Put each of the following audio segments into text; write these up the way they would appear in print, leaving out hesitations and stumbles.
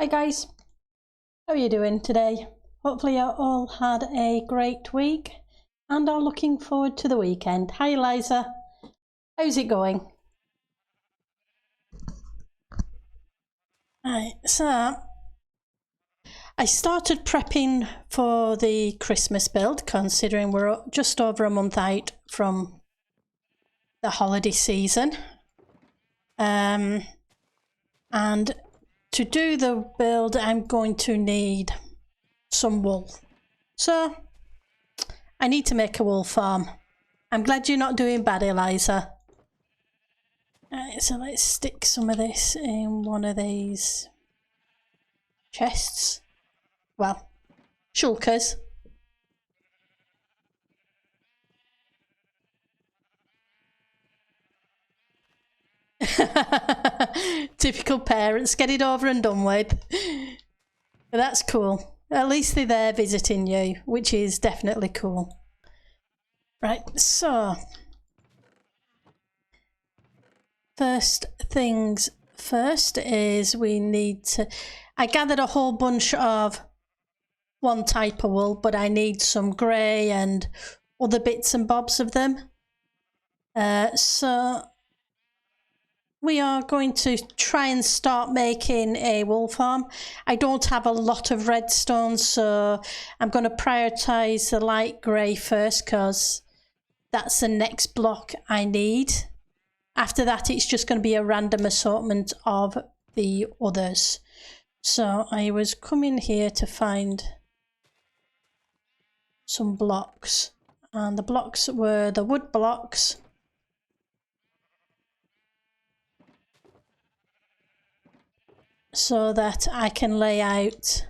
Hi guys, how are you doing today? Hopefully you all had a great week and are looking forward to the weekend. Hi Eliza, how's it going? Right, so I started prepping for the Christmas build, considering we're just over a month out from the holiday season. And to do the build, I'm going to need some wool. So I need to make a wool farm. I'm glad you're not doing bad, Eliza. Right, so let's stick some of this in one of these chests. Well, shulkers. Typical parents, get it over and done with. But that's cool. At least they're there visiting you, which is definitely cool. Right, so first things first is we need to... I gathered a whole bunch of one type of wool, but I need some grey and other bits and bobs of them. So we are going to try and start making a wool farm. I don't have a lot of redstone, so I'm going to prioritise the light grey first because that's the next block I need. After that, it's just going to be a random assortment of the others. So I was coming here to find some blocks, and the blocks were the wood blocks. So that I can lay out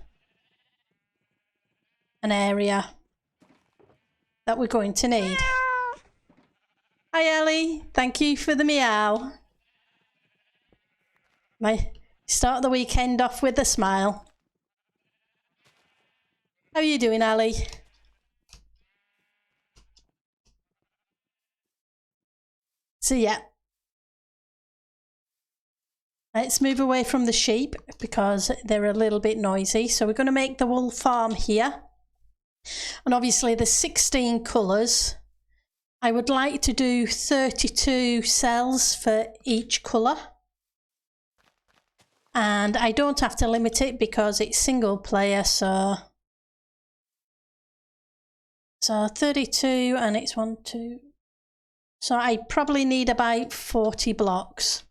an area that we're going to need. Hi Ellie, thank you for the meow. Start the weekend off with a smile. How are you doing, Ellie? So yeah. Let's move away from the sheep because they're a little bit noisy. So we're going to make the wool farm here. And obviously there's 16 colours. I would like to do 32 cells for each colour. And I don't have to limit it because it's single player, so 32 and it's 1, 2. So I probably need about 40 blocks.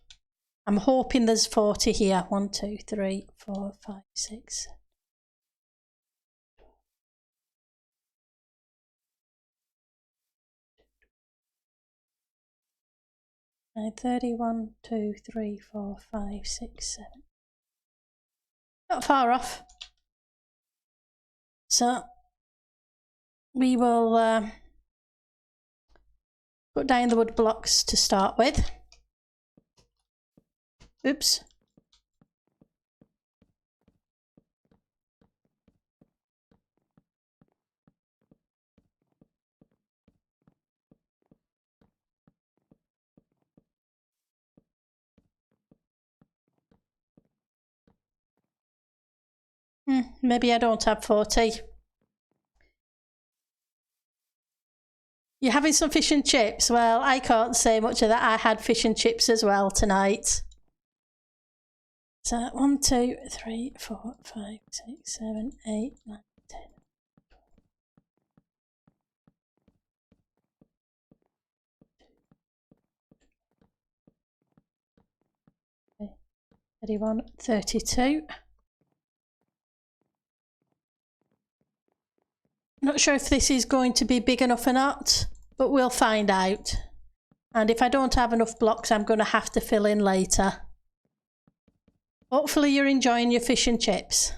I'm hoping there's 40 here. 1, 2, 3, 4, 5, 6. 31, 2, 3, 4, 5, 6, 7. Not far off. So we will put down the wood blocks to start with. Oops. Maybe I don't have 40. You're having some fish and chips? Well, I can't say much of that. I had fish and chips as well tonight. So 1, 2, 3, 4, 5, 6, 7, 8, 9, 10. 31, 32. Not sure if this is going to be big enough or not, but we'll find out. And if I don't have enough blocks, I'm going to have to fill in later. Hopefully you're enjoying your fish and chips.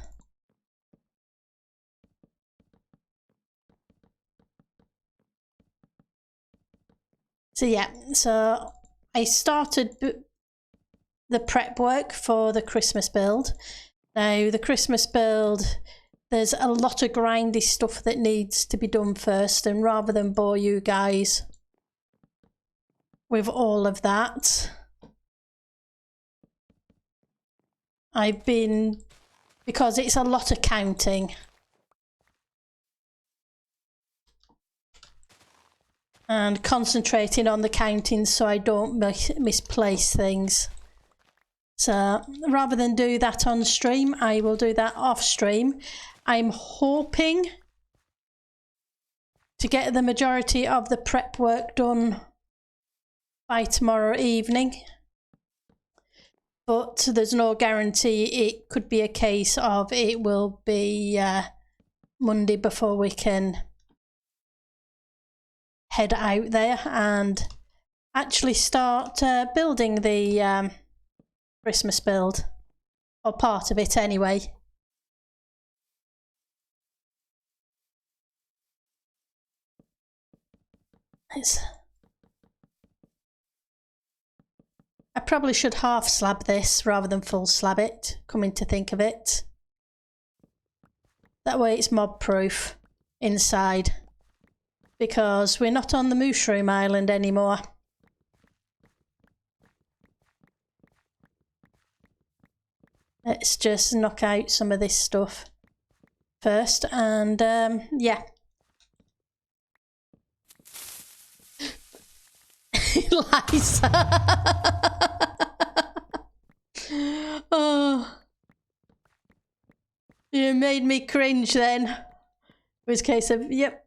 So yeah, so I started the prep work for the Christmas build. Now the Christmas build, there's a lot of grindy stuff that needs to be done first, and rather than bore you guys with all of that, I've been because it's a lot of counting. And concentrating on the counting so I don't misplace things. So rather than do that on stream, I will do that off stream. I'm hoping to get the majority of the prep work done by tomorrow evening. But there's no guarantee. It could be a case of it will be Monday before we can head out there and actually start building the Christmas build, or part of it anyway. I probably should half slab this rather than full slab it, coming to think of it. That way it's mob proof inside, because we're not on the Mushroom Island anymore. Let's just knock out some of this stuff first, and yeah. Liza. Oh, you made me cringe then. It was a case of, yep.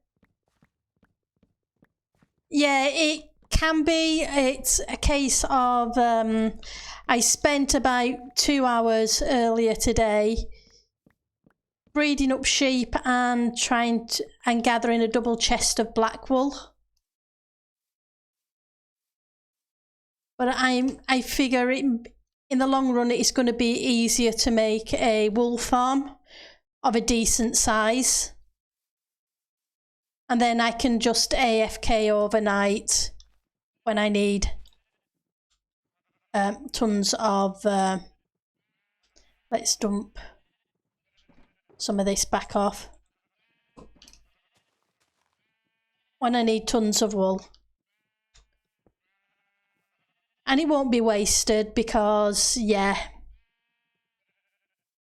Yeah, it can be. It's a case of I spent about 2 hours earlier today breeding up sheep and gathering a double chest of black wool. But I figure in the long run it's going to be easier to make a wool farm of a decent size. And then I can just AFK overnight when I need tons of... let's dump some of this back off. When I need tons of wool. And it won't be wasted because, yeah,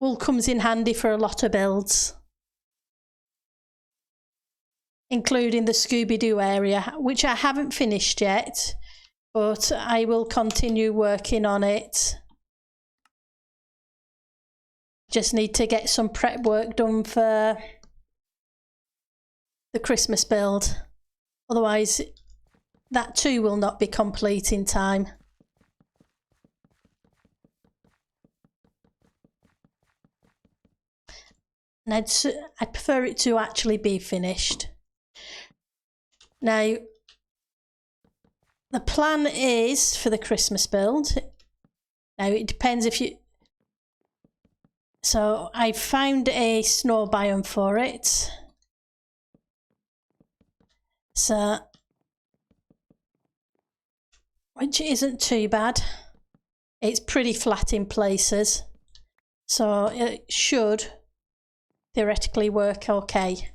wool comes in handy for a lot of builds. Including the Scooby-Doo area, which I haven't finished yet, but I will continue working on it. Just need to get some prep work done for the Christmas build. Otherwise, that too will not be complete in time. And I'd prefer it to actually be finished. Now, the plan is for the Christmas build. Now, it depends if you... So, I found a snow biome for it. So, which isn't too bad. It's pretty flat in places. So, it should theoretically work okay.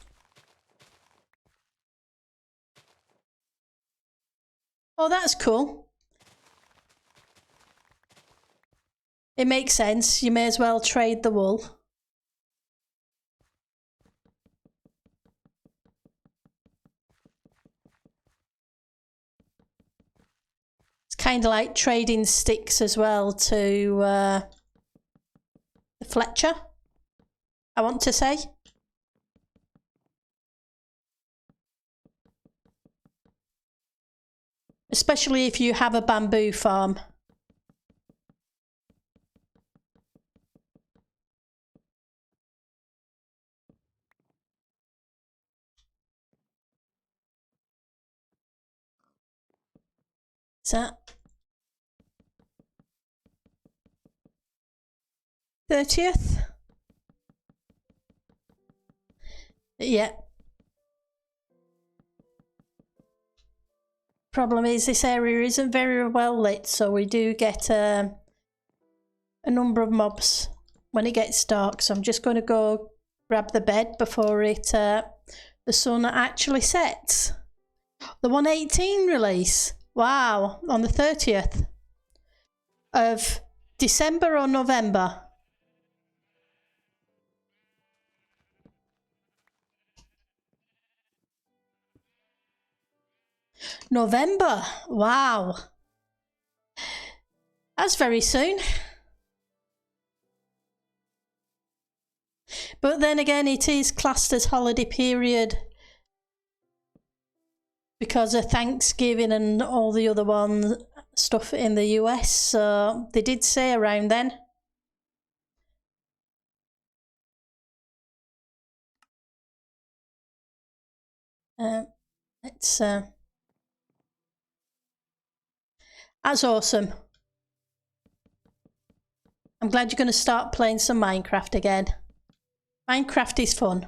Oh, that's cool. It makes sense. You may as well trade the wool. It's kind of like trading sticks as well to the Fletcher, I want to say. Especially if you have a bamboo farm. So 30th? Yeah. Problem is this area isn't very well lit, so we do get a number of mobs when it gets dark. So I'm just going to go grab the bed before the sun actually sets. The 118 release. Wow, on the 30th of December or November? November. Wow. That's very soon. But then again, it is classed as holiday period because of Thanksgiving and all the other stuff in the US. So they did say around then. That's awesome. I'm glad you're going to start playing some Minecraft again. Minecraft is fun.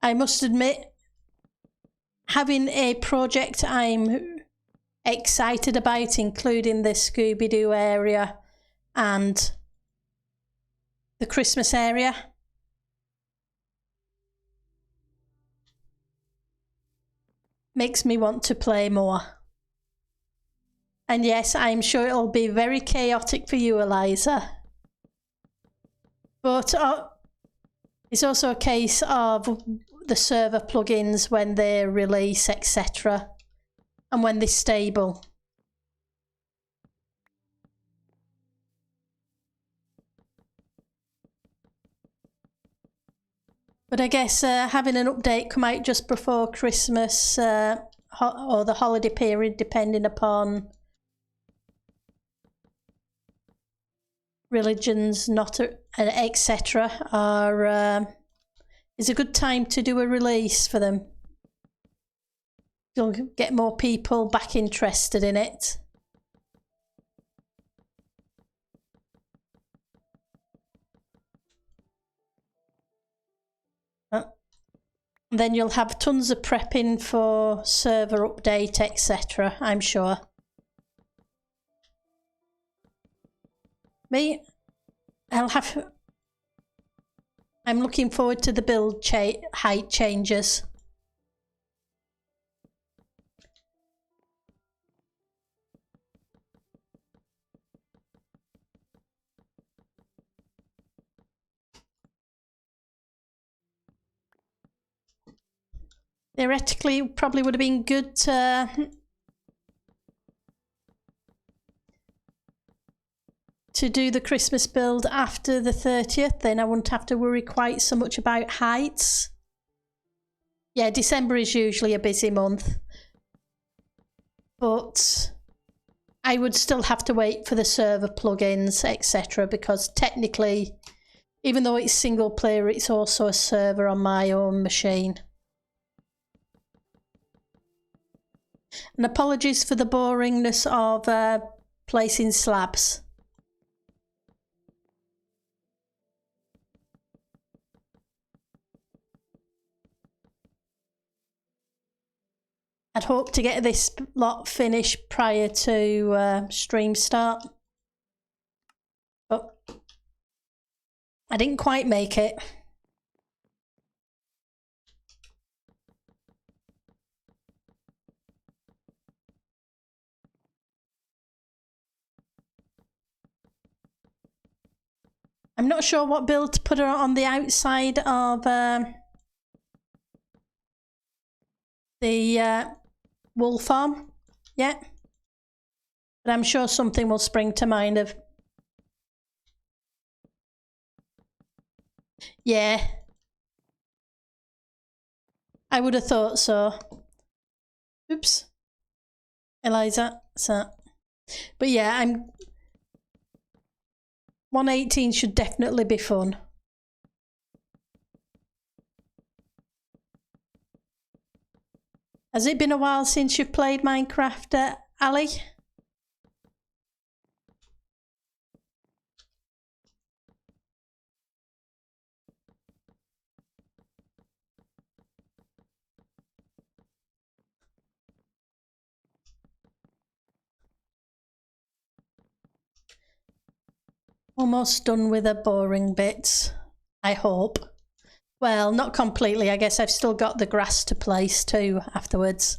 I must admit, having a project I'm excited about, including the Scooby-Doo area and the Christmas area, makes me want to play more. And yes, I'm sure it'll be very chaotic for you, Eliza. But it's also a case of the server plugins when they release, etc. And when they're stable. But I guess having an update come out just before Christmas or the holiday period, depending upon religions, not etc., is a good time to do a release for them. You'll get more people back interested in it. Then you'll have tons of prepping for server update, etc., I'm sure. Me, I'm looking forward to the build height changes. Theoretically, it probably would have been good to do the Christmas build after the 30th, then I wouldn't have to worry quite so much about heights. Yeah, December is usually a busy month, but I would still have to wait for the server plugins, etc., because technically, even though it's single player, it's also a server on my own machine. And apologies for the boringness of placing slabs. I'd hope to get this lot finished prior to stream start, but I didn't quite make it. I'm not sure what build to put her on the outside of the wool farm yet, but I'm sure something will spring to mind of. Yeah, I would have thought so. Oops, Eliza. So, but yeah, 118 should definitely be fun. Has it been a while since you've played Minecraft, Ali? Almost done with the boring bits, I hope. Well, not completely. I guess I've still got the grass to place too afterwards.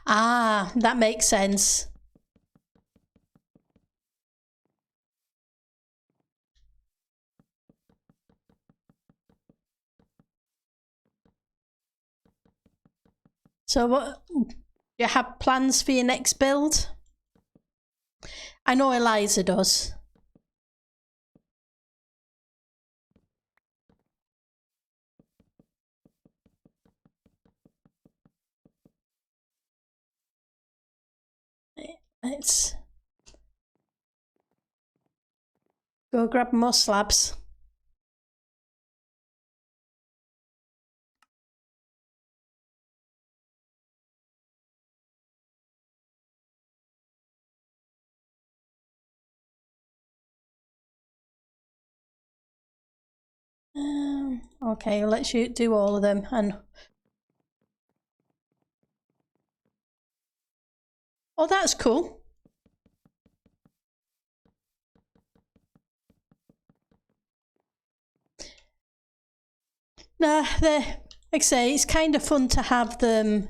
Ah, that makes sense. So what, you have plans for your next build? I know Eliza does. Let's go grab more slabs. Okay, let's do all of them. And oh, that's cool. No, like I say, it's kind of fun to have them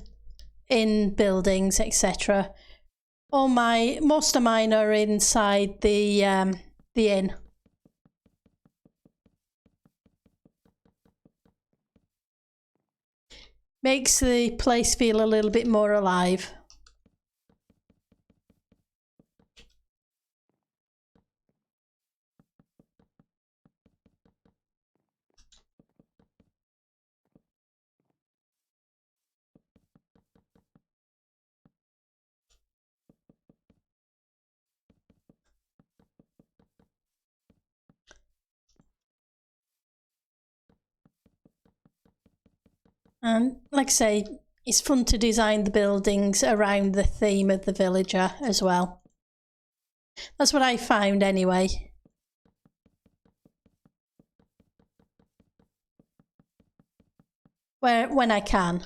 in buildings, etc. Most of mine are inside the inn. Makes the place feel a little bit more alive. And like I say, it's fun to design the buildings around the theme of the villager as well. That's what I found anyway. When I can.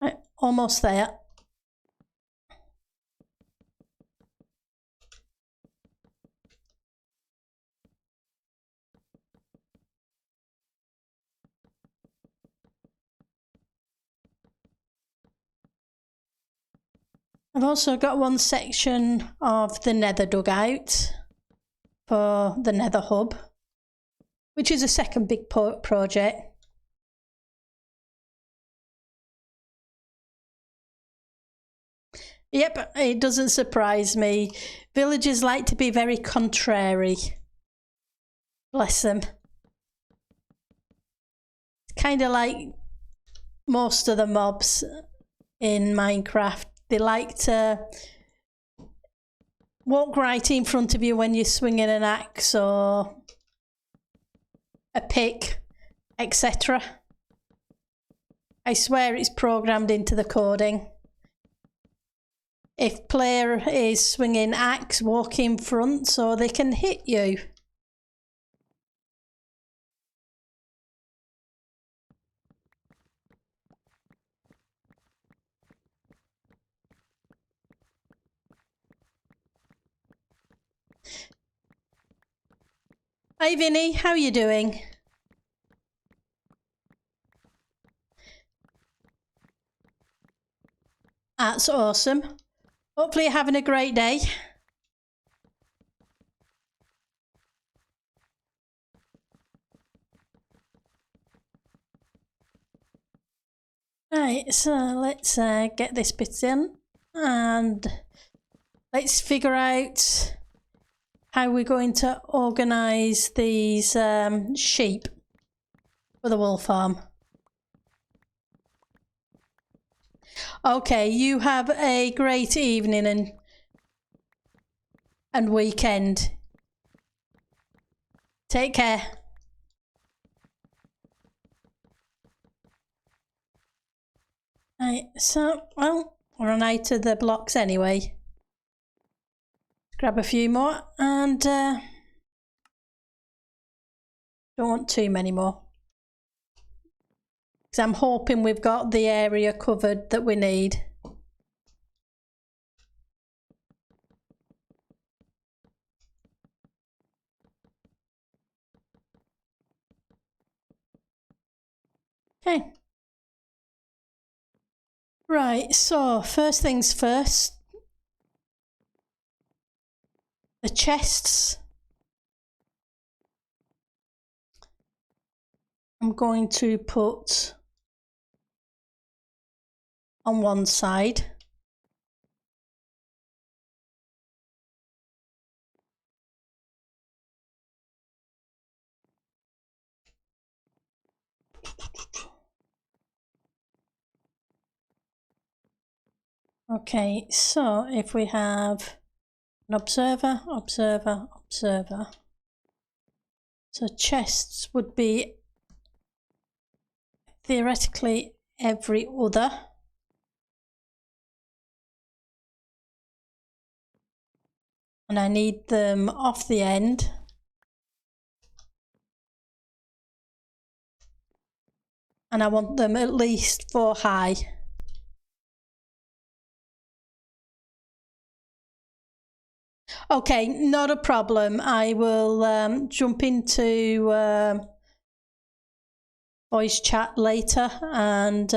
Right, almost there. I've also got one section of the nether dugout for the nether hub, which is a second big project. Yep, it doesn't surprise me. Villagers like to be very contrary. Bless them. It's kind of like most of the mobs in Minecraft. They like to walk right in front of you when you're swinging an axe or a pick, etc. I swear it's programmed into the coding. If player is swinging axe, walk in front so they can hit you. Hi Vinny, how are you doing? That's awesome. Hopefully you're having a great day. Right, so let's get this bit in and let's figure out how we're going to organise these sheep for the wool farm. Okay, you have a great evening and weekend. Take care. Right, so, well, we're on out of the blocks anyway. Grab a few more and don't want too many more. Because I'm hoping we've got the area covered that we need. Okay. Right, so first things first. The chests. I'm going to put on one side. Okay, so if we have an observer, observer, observer. So chests would be theoretically every other. And I need them off the end. And I want them at least 4 high. Okay, not a problem. I will jump into voice chat later and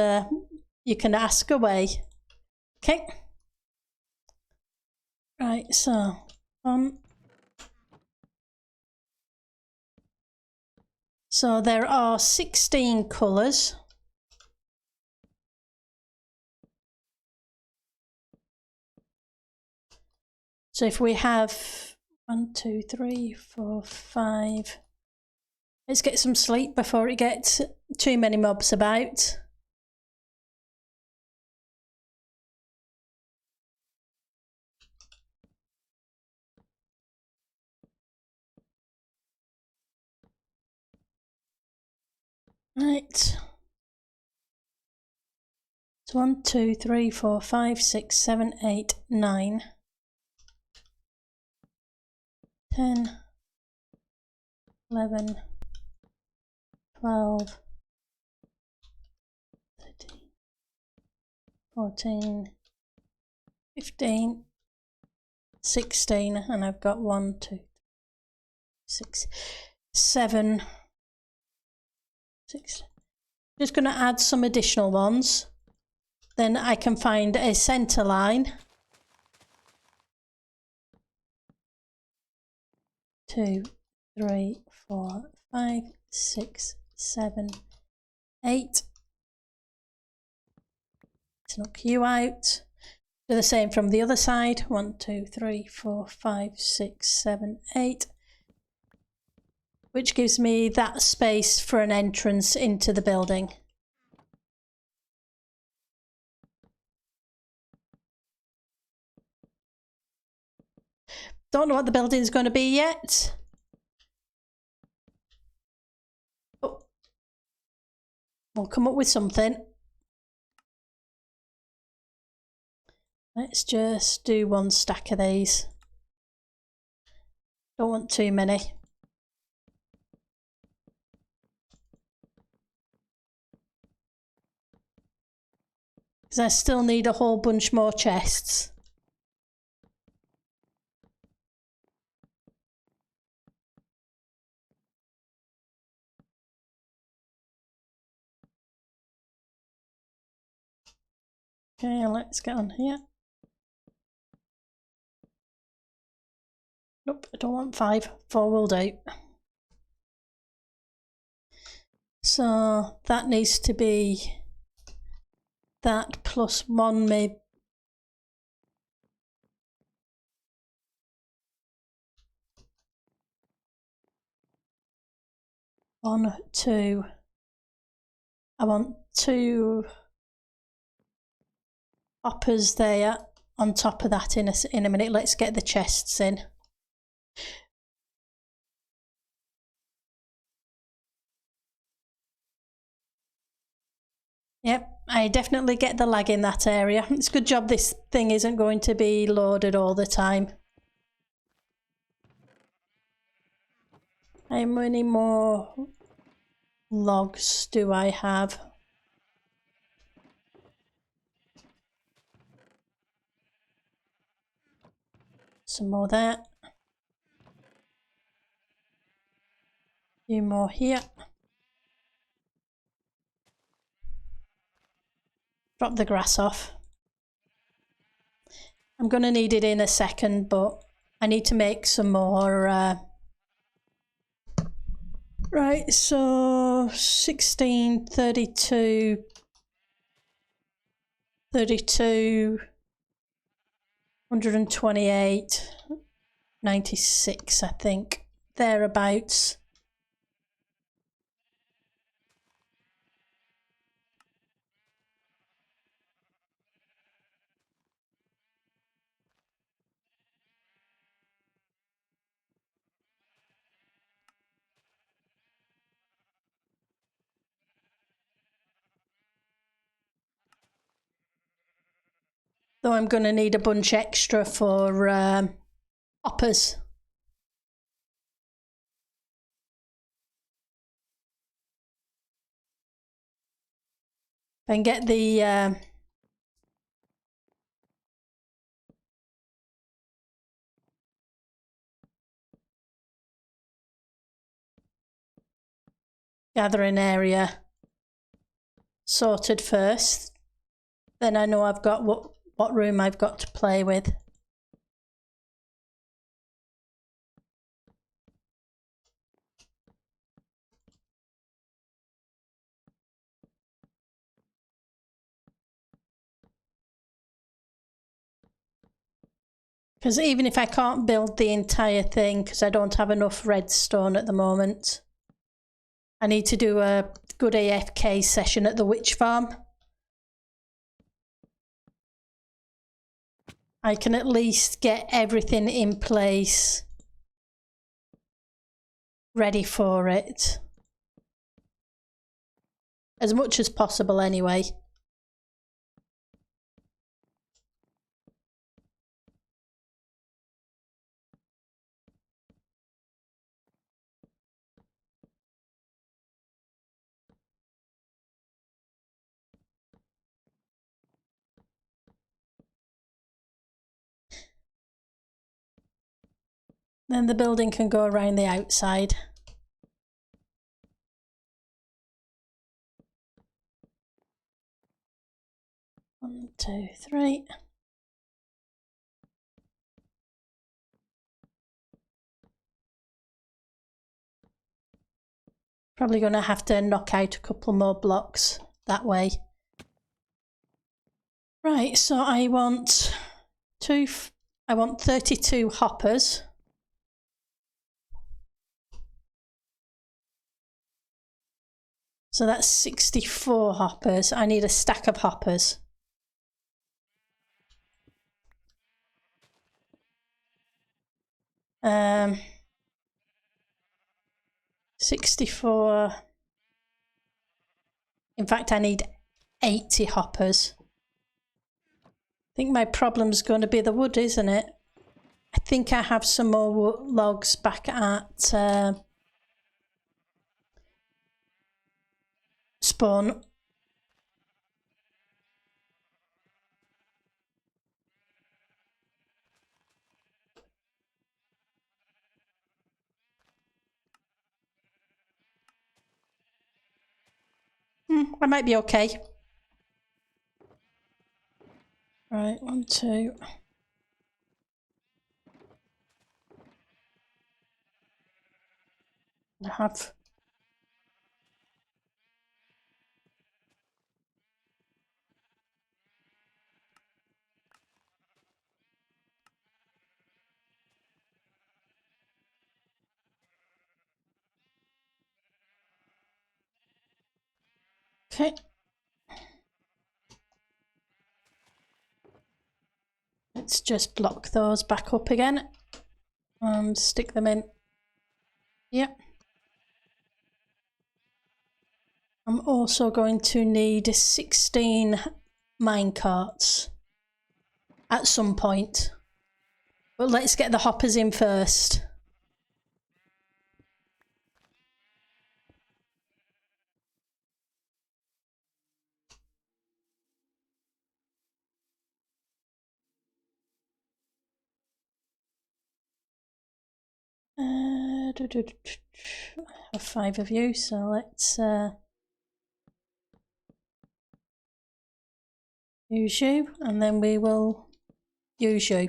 you can ask away. Okay. Right, so so there are 16 colours. So if we have 1, 2, 3, 4, 5. Let's get some sleep before it gets too many mobs about. Right. So 1, 2, 3, 4, 5, 6, 7, 8, 9, 10, 11, 12, 13, 14, 15, 16, and I've got 1, 2, 6, 7, 6. Just going to add some additional ones. Then I can find a centre line. 2, 3, 4, 5, 6, 7, 8. Let's knock you out. Do the same from the other side. 1, 2, 3, 4, 5, 6, 7, 8. Which gives me that space for an entrance into the building. Don't know what the building's going to be yet. Oh. We'll come up with something. Let's just do 1 stack of these. Don't want too many. Because I still need a whole bunch more chests. Okay, let's get on here. Nope, I don't want 5. 4 will do. So that needs to be that plus 1 maybe. One, 2. I want 2 hoppers there on top of that in a minute. Let's get the chests in. Yep, I definitely get the lag in that area. It's a good job this thing isn't going to be loaded all the time. How many more logs do I have? Some more there. A few more here. Drop the grass off. I'm going to need it in a second, but I need to make some more Right, so 16, 32, 32, 128, 96, I think, thereabouts. Though I'm going to need a bunch extra for hoppers. And get the gathering area sorted first, then I know I've got what room I've got to play with. Because even if I can't build the entire thing because I don't have enough redstone at the moment, I need to do a good AFK session at the witch farm. I can at least get everything in place ready for it. As much as possible anyway. Then the building can go around the outside. One, two, three. Probably going to have to knock out a couple more blocks that way. Right, so I want 32 hoppers. So that's 64 hoppers. I need a stack of hoppers. Um, 64. In fact, I need 80 hoppers. I think my problem's going to be the wood, isn't it? I think I have some more logs back at spawn. I might be okay. Right, 1, 2. I have. Okay. Let's just block those back up again and stick them in. Yep. I'm also going to need 16 minecarts at some point. But let's get the hoppers in first. I have 5 of you, so let's use you, and then we will use you.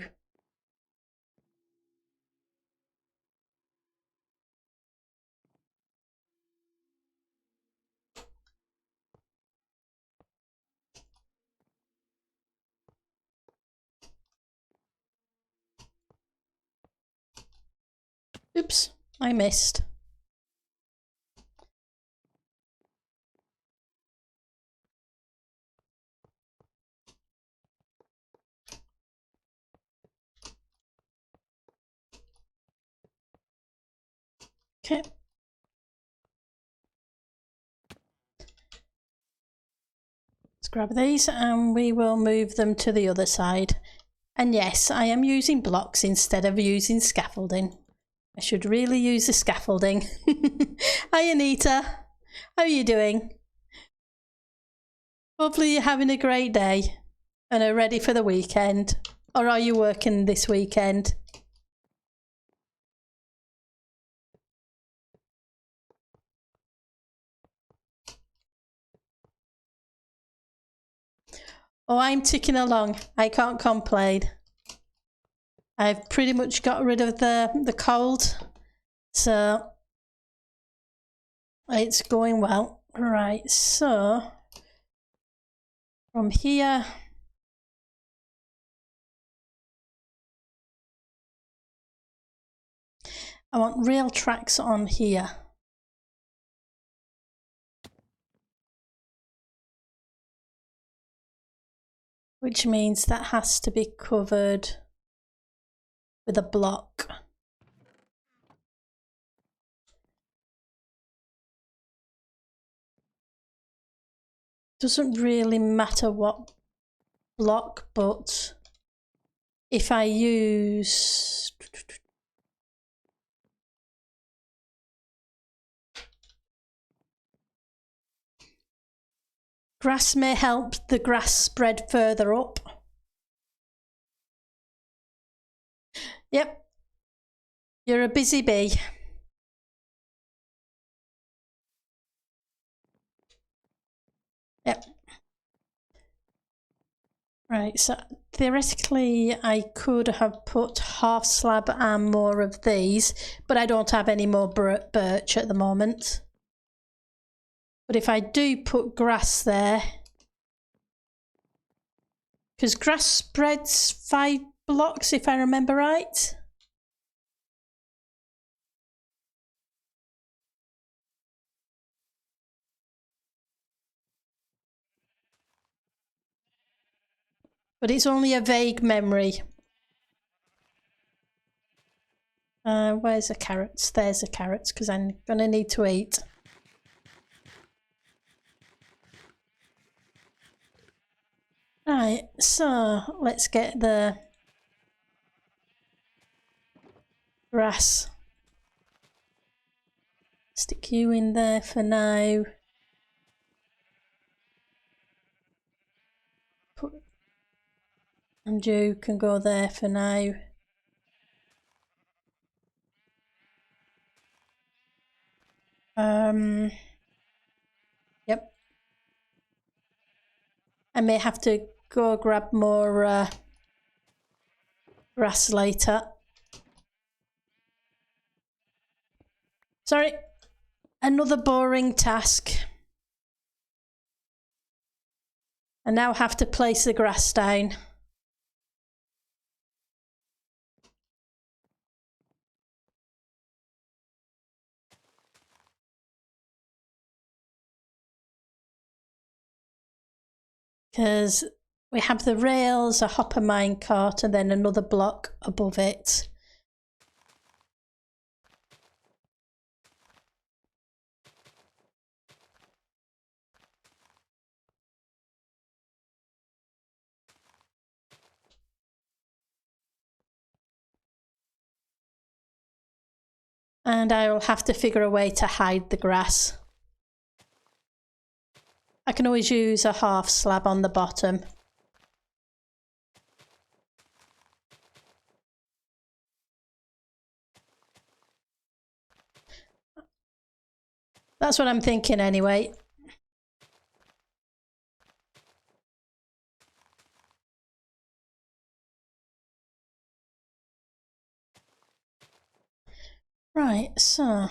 Oops, I missed. Okay. Let's grab these and we will move them to the other side. And yes, I am using blocks instead of using scaffolding. I should really use the scaffolding. Hi Anita, how are you doing? Hopefully you're having a great day and are ready for the weekend. Or are you working this weekend? Oh, I'm ticking along. I can't complain. I've pretty much got rid of the cold, so it's going well. Right, so from here, I want rail tracks on here. Which means that has to be covered with a block. Doesn't really matter what block, but if I use grass may help the grass spread further up. Yep, you're a busy bee. Yep. Right, so theoretically I could have put half slab and more of these, but I don't have any more birch at the moment. But if I do put grass there, because grass spreads 5 blocks if I remember right. But it's only a vague memory. Where's the carrots? There's the carrots, because I'm going to need to eat. Right, so let's get the grass. Stick you in there for now. And you can go there for now. Yep. I may have to go grab more grass later. Sorry, another boring task. I now have to place the grass down. Because we have the rails, a hopper minecart, and then another block above it. And I will have to figure a way to hide the grass. I can always use a half slab on the bottom. That's what I'm thinking anyway. Right, so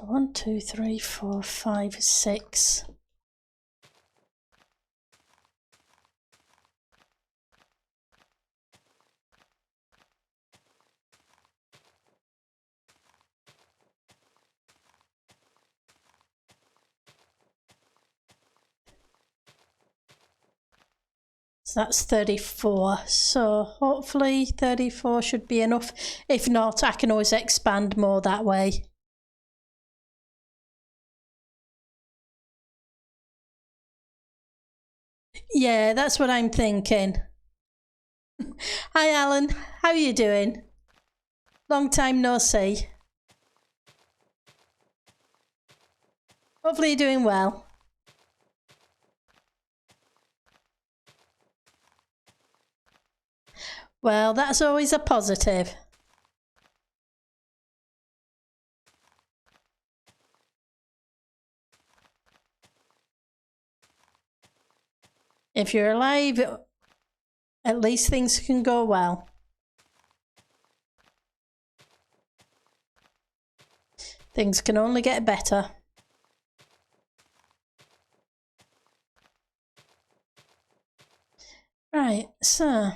1, 2, 3, 4, 5, 6. So that's 34. So hopefully 34 should be enough. If not, I can always expand more that way. Yeah, that's what I'm thinking. Hi Alan, how are you doing? Long time no see. Hopefully you're doing well. Well, that's always a positive. If you're alive, at least things can go well. Things can only get better. Right, so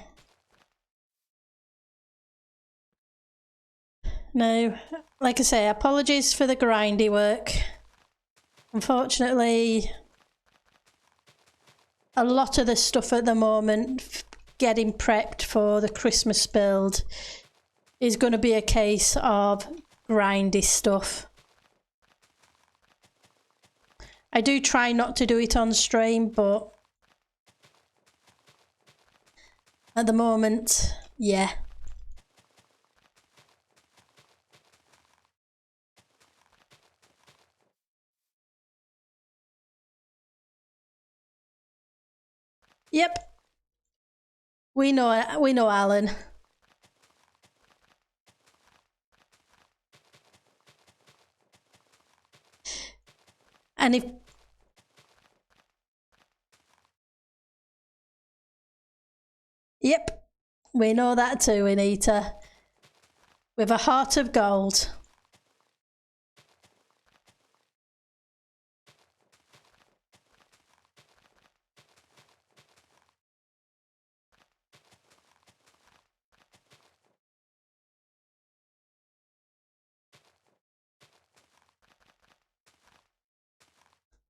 now, like I say, apologies for the grindy work. Unfortunately, a lot of the stuff at the moment, getting prepped for the Christmas build, is going to be a case of grindy stuff. I do try not to do it on stream, but at the moment, yeah. Yep. We know Alan. And if yep, we know that too, Anita. With a heart of gold.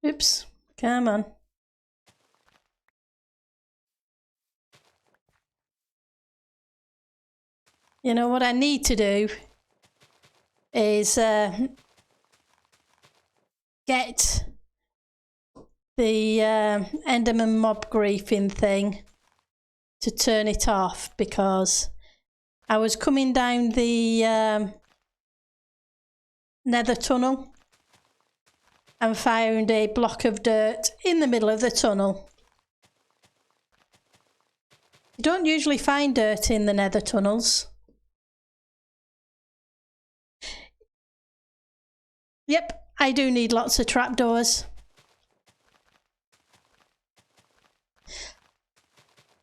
Oops, come on. You know what I need to do is get the Enderman mob griefing thing to turn it off, because I was coming down the nether tunnel and found a block of dirt in the middle of the tunnel. You don't usually find dirt in the nether tunnels. Yep, I do need lots of trapdoors.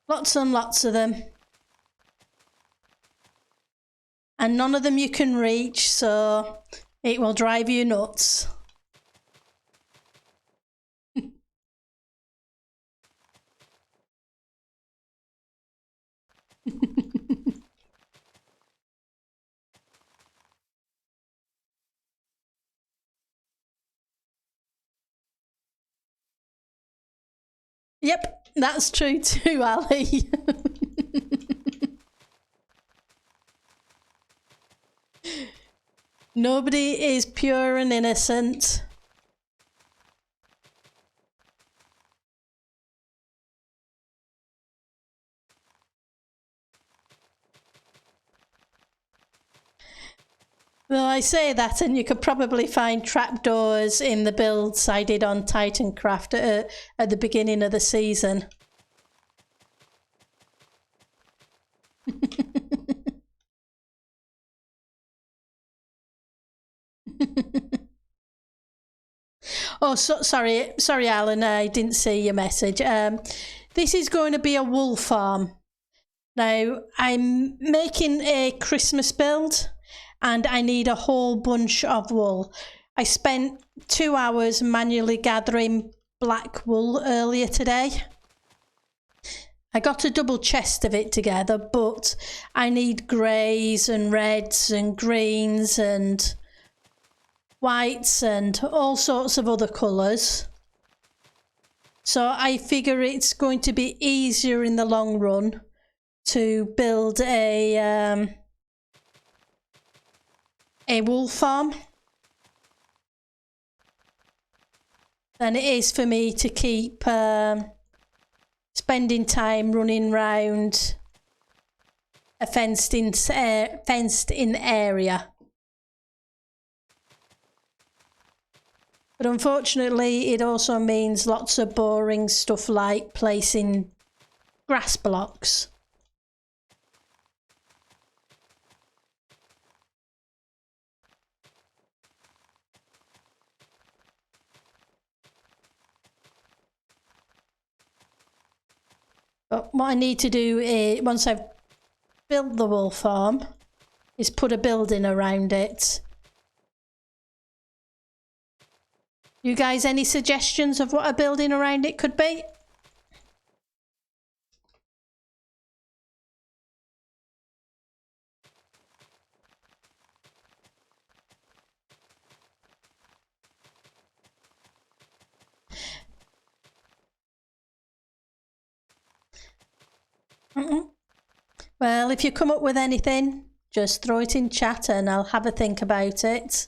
Lots and lots of them. And none of them you can reach, so it will drive you nuts. Yep, that's true too, Ali. Nobody is pure and innocent. Well, I say that, and you could probably find trapdoors in the builds I did on Titancraft at the beginning of the season. Oh, sorry, Alan, I didn't see your message. This is going to be a wool farm. Now, I'm making a Christmas build, and I need a whole bunch of wool. I spent 2 hours manually gathering black wool earlier today. I got a double chest of it together, but I need greys and reds and greens and whites and all sorts of other colours. So I figure it's going to be easier in the long run to build a wool farm than it is for me to keep spending time running round a fenced in area. But unfortunately, it also means lots of boring stuff like placing grass blocks. But what I need to do is, once I've built the wool farm, is put a building around it. You guys, any suggestions of what a building around it could be? Well, if you come up with anything, just throw it in chat and I'll have a think about it.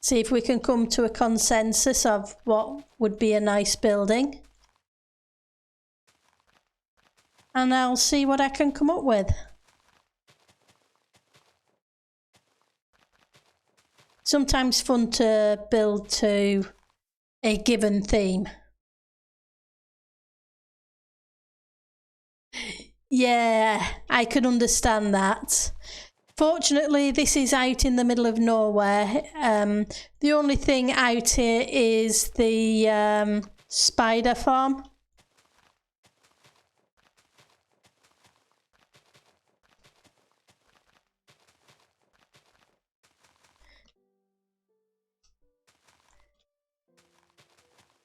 See if we can come to a consensus of what would be a nice building. And I'll see what I can come up with. Sometimes fun to build to a given theme. Yeah, I can understand that. Fortunately, this is out in the middle of nowhere. The only thing out here is the spider farm.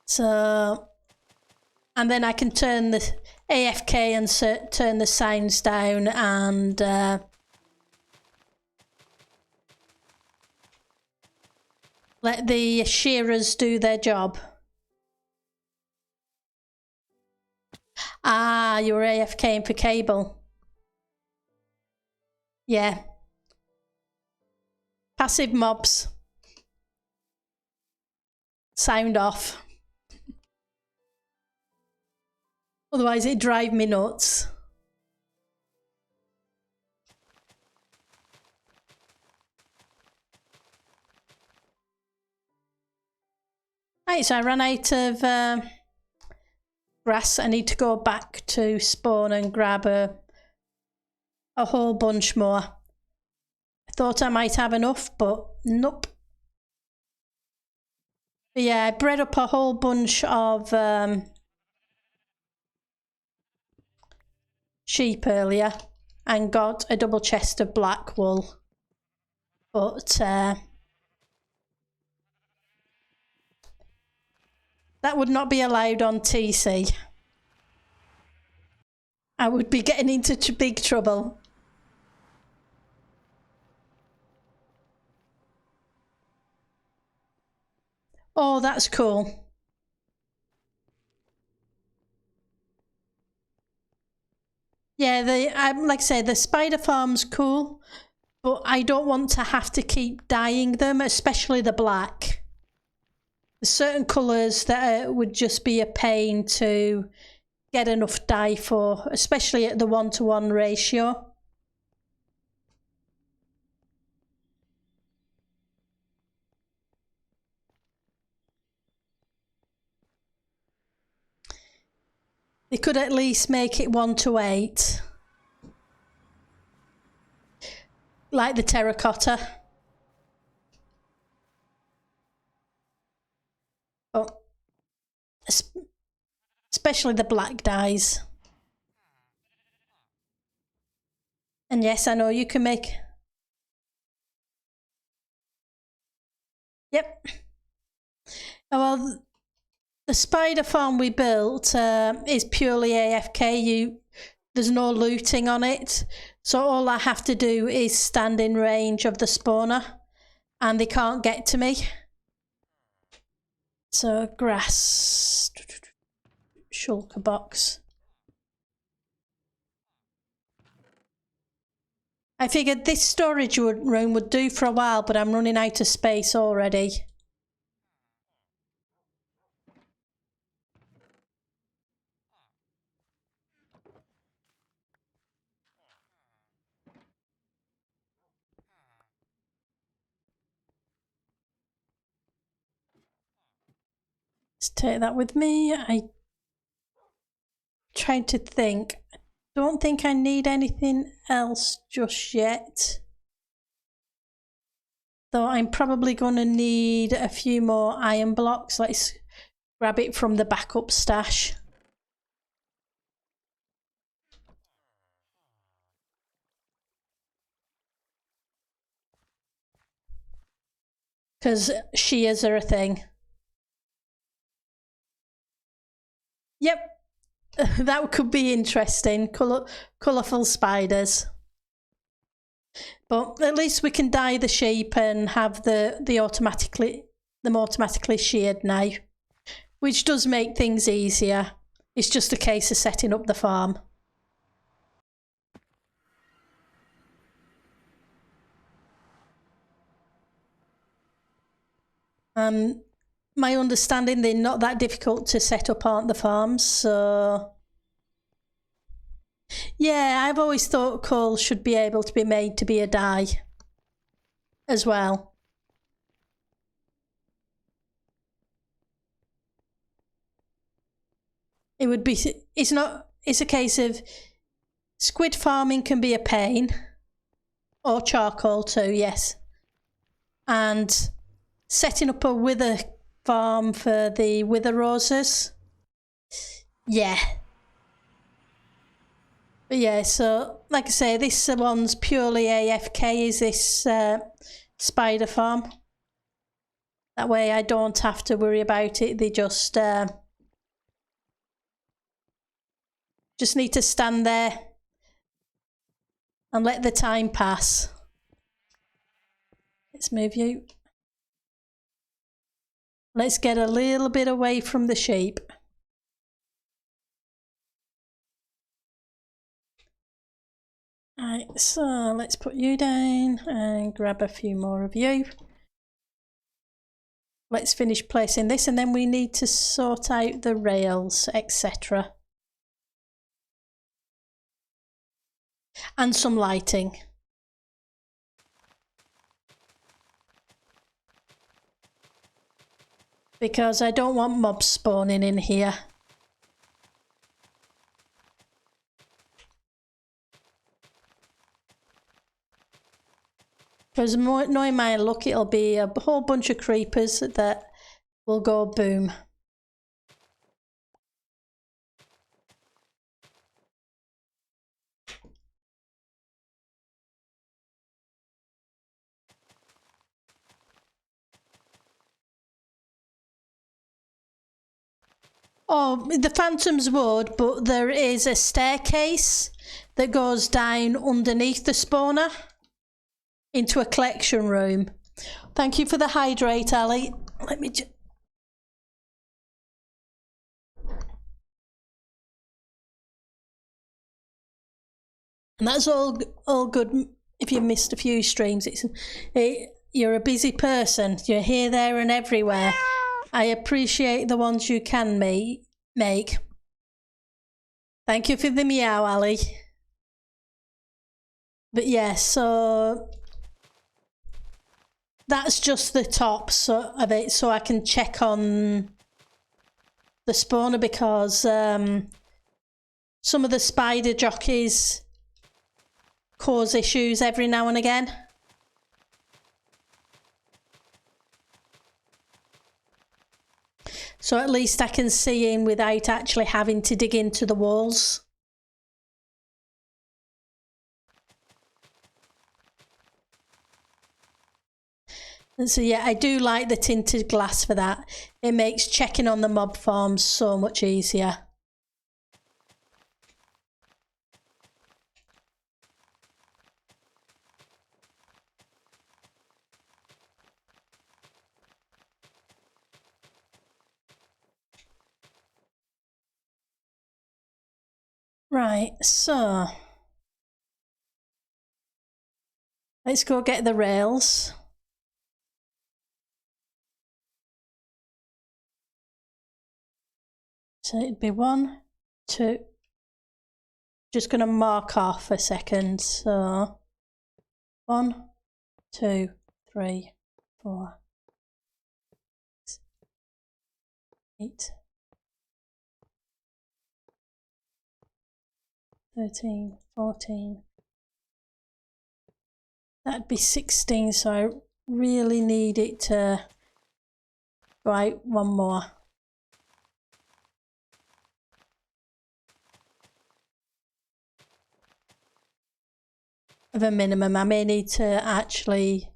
So, and then I can turn the AFK and turn the signs down and let the shearers do their job. Ah, you're AFKing for cable. Yeah. Passive mobs. Sound off. Otherwise it'd drive me nuts. Right, so I ran out of grass. I need to go back to spawn and grab a whole bunch more. I thought I might have enough, but nope. But yeah, I bred up a whole bunch of sheep earlier and got a double chest of black wool. But that would not be allowed on TC. I would be getting into big trouble. Oh, that's cool. Yeah, like I say, the spider farm's cool, but I don't want to have to keep dyeing them, especially the black. There's certain colours that would just be a pain to get enough dye for, especially at the 1-to-1 ratio. They could at least make it 1-to-8. Like the terracotta. Oh. Especially the black dyes. And yes, I know you can make... Yep. Oh, well, the spider farm we built is purely AFK. There's no looting on it. So all I have to do is stand in range of the spawner and they can't get to me. So grass, shulker box. I figured this storage room would do for a while, but I'm running out of space already. Let's take that with me. I tried to think. Don't think I need anything else just yet. Though I'm probably going to need a few more iron blocks. Let's grab it from the backup stash. Because shears are a thing. Yep. That could be interesting. Colourful spiders. But at least we can dye the sheep and have them automatically sheared now, which does make things easier. It's just a case of setting up the farm. My understanding, they're not that difficult to set up, aren't the farms? So yeah, I've always thought coal should be able to be made to be a dye as well. It would be, it's a case of squid farming can be a pain, or charcoal too, yes. And setting up a wither farm for the wither roses, yeah. But yeah, so like I say, this one's purely AFK, is this spider farm. That way I don't have to worry about it. They just need to stand there and let the time pass. Let's move you. Let's get a little bit away from the sheep. Right, so let's put you down and grab a few more of you. Let's finish placing this, and then we need to sort out the rails, etc. And some lighting. Because I don't want mobs spawning in here. Because knowing my luck, it'll be a whole bunch of creepers that will go boom. Oh, the phantoms would, but there is a staircase that goes down underneath the spawner into a collection room. Thank you for the hydrate, Ali. Let me just... And that's all good if you missed a few streams. You're a busy person. You're here, there and everywhere. I appreciate the ones you can make. Thank you for the meow, Ali. But yeah, so that's just the top of it, so I can check on the spawner, because some of the spider jockeys cause issues every now and again. So at least I can see in without actually having to dig into the walls. And so yeah, I do like the tinted glass for that. It makes checking on the mob farms so much easier. Right, so let's go get the rails. So it'd be 1, 2. Just going to mark off a second. So 1, 2, 3, 4, 6, 8, 13, 14. That'd be 16. So I really need it to go out one more. Of a minimum. I may need to actually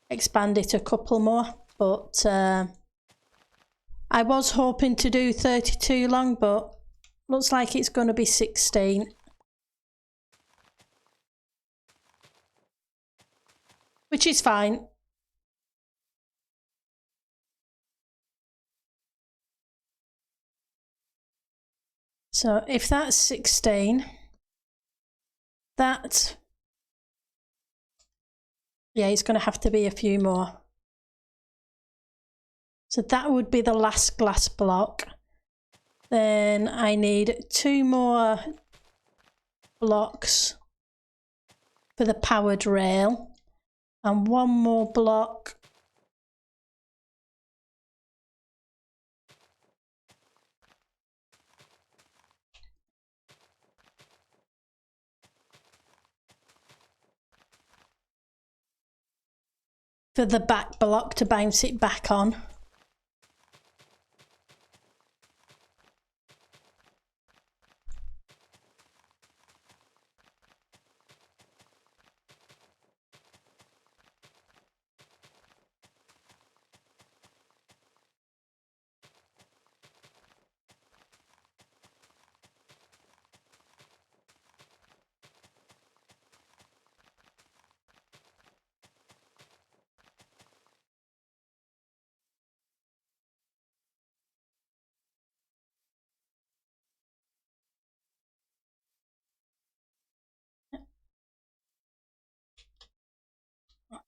expand it a couple more, but I was hoping to do 32 long, but looks like it's going to be 16. Which is fine. So if that's 16, that, yeah, it's going to have to be a few more. So that would be the last glass block. Then I need 2 more blocks for the powered rail and 1 more block for the back block to bounce it back on.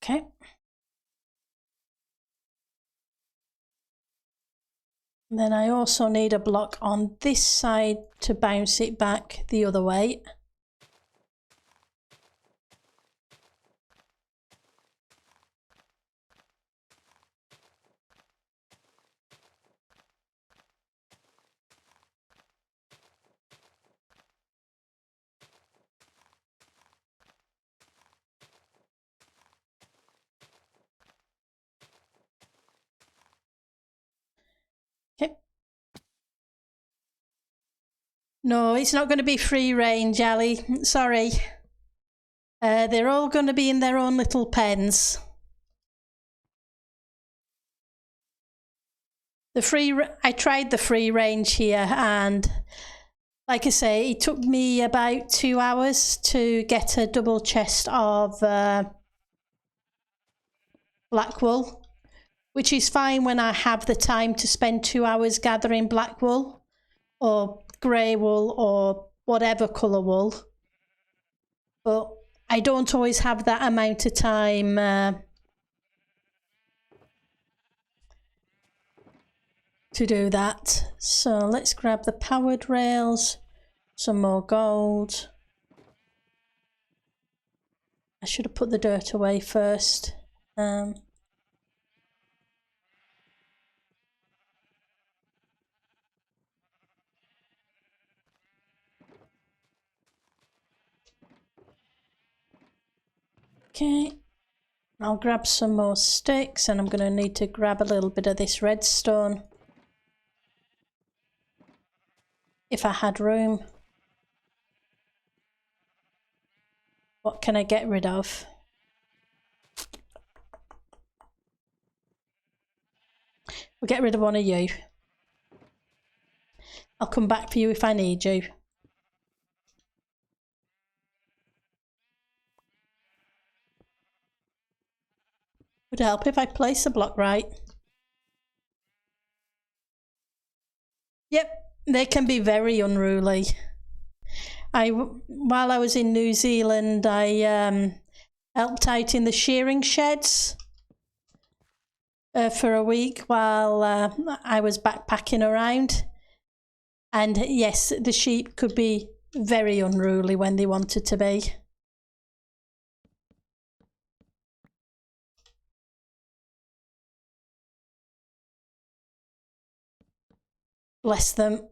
Okay. And then I also need a block on this side to bounce it back the other way. Okay. No, it's not going to be free range, Ali. Sorry. They're all going to be in their own little pens. I tried the free range here, and like I say, it took me about 2 hours to get a double chest of black wool, which is fine when I have the time to spend 2 hours gathering black wool or grey wool or whatever colour wool. But I don't always have that amount of time to do that. So let's grab the powered rails, some more gold. I should have put the dirt away first. Okay, I'll grab some more sticks, and I'm going to need to grab a little bit of this redstone if I had room. What can I get rid of? We'll get rid of one of you. I'll come back for you if I need you. Would help if I place the block right. Yep, they can be very unruly. While I was in New Zealand, I helped out in the shearing sheds for a week while I was backpacking around. And yes, the sheep could be very unruly when they wanted to be. Bless them.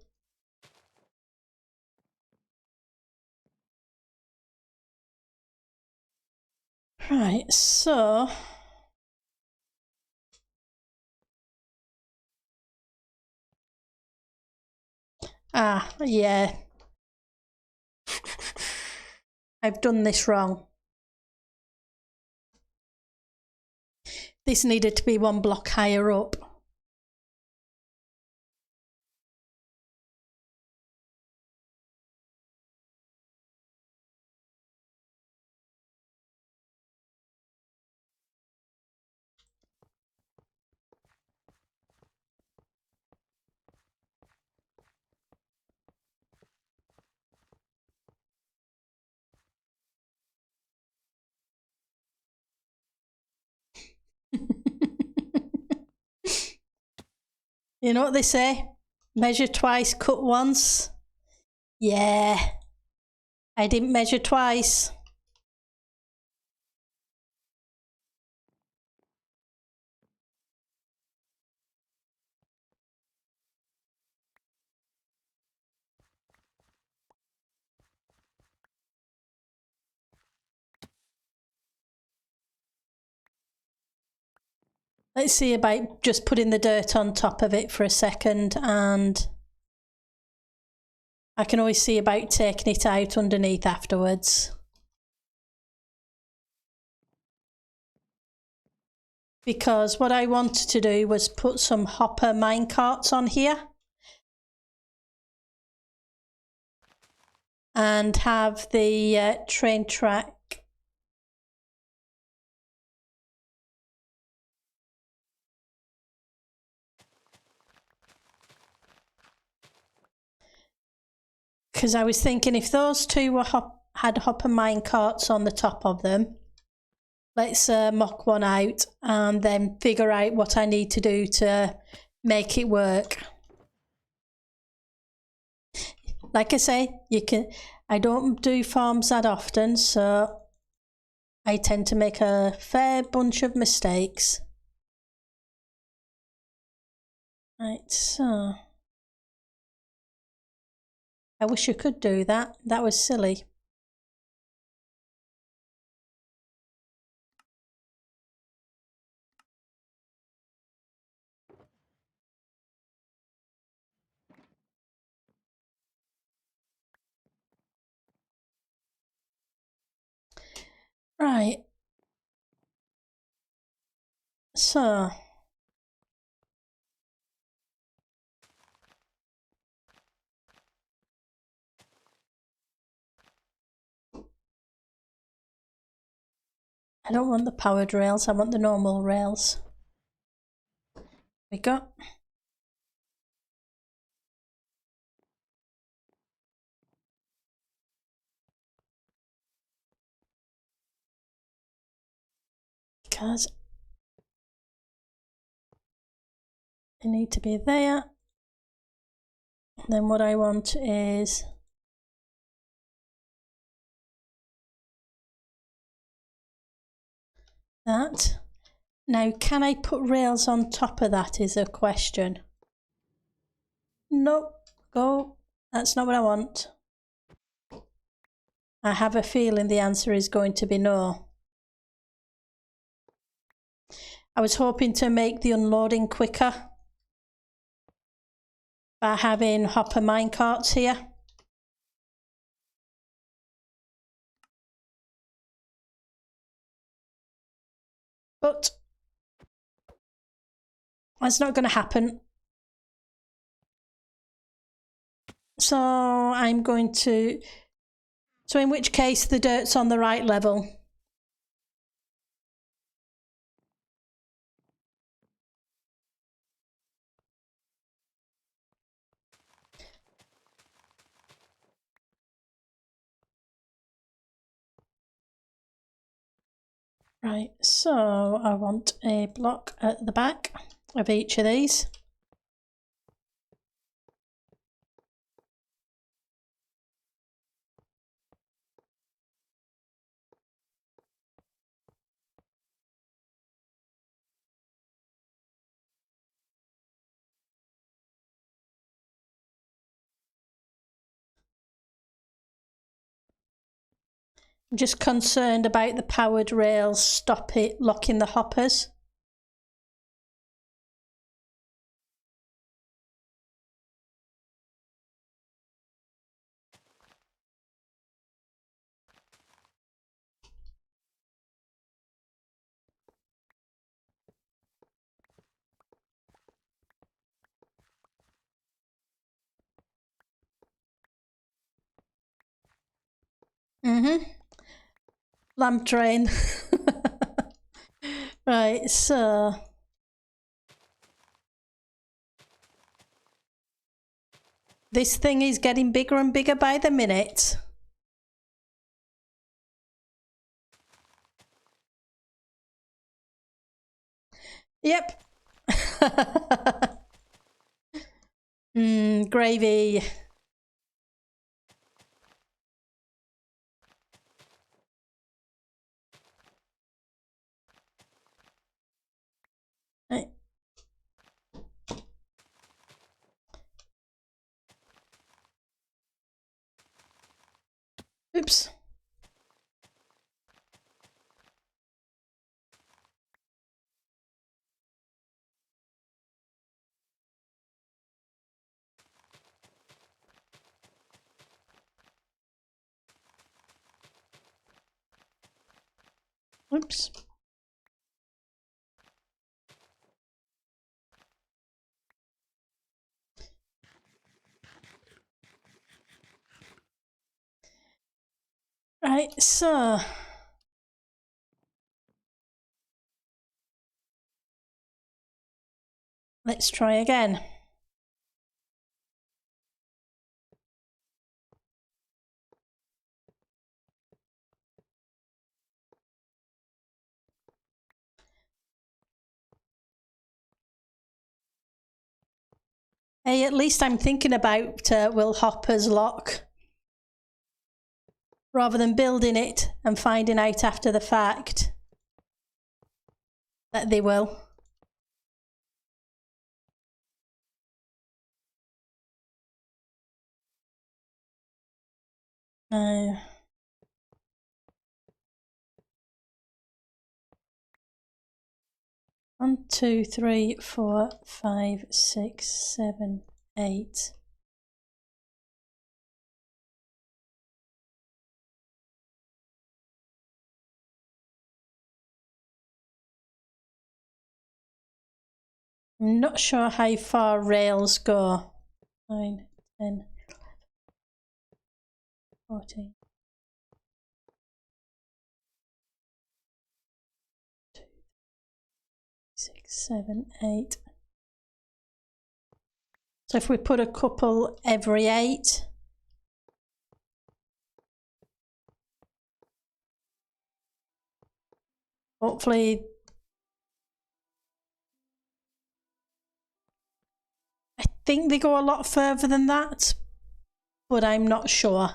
Right, so yeah, I've done this wrong. This needed to be one block higher up. You know what they say? Measure twice, cut once. Yeah, I didn't measure twice. Let's see about just putting the dirt on top of it for a second, and I can always see about taking it out underneath afterwards. Because what I wanted to do was put some hopper minecarts on here and have the train track because I was thinking if those two were had hopper minecarts on the top of them, let's mock one out and then figure out what I need to do to make it work. Like I say, I don't do farms that often, so I tend to make a fair bunch of mistakes. Right, so I wish I could do that. That was silly. Right. So I don't want the powered rails, I want the normal rails. There we go. Because they need to be there. Then what I want is that. Now, can I put rails on top of that is a question. Nope, go. That's not what I want. I have a feeling the answer is going to be no. I was hoping to make the unloading quicker by having hopper minecarts here. But that's not going to happen. So I'm going to, so in which case the dirt's on the right level. Right, so I want a block at the back of each of these. I'm just concerned about the powered rails stop it locking the hoppers. Lamp train. Right, so this thing is getting bigger and bigger by the minute. Yep. Gravy. Right. Oops. Oops. Right, so let's try again. Hey, at least I'm thinking about will hoppers lock rather than building it and finding out after the fact that they will. No. 1, 2, 3, 4, 5, 6, 7, 8. I'm not sure how far rails go. 9, 10, 14. 2, 6, 7, 8. So if we put a couple every 8. Hopefully. I think they go a lot further than that, but I'm not sure.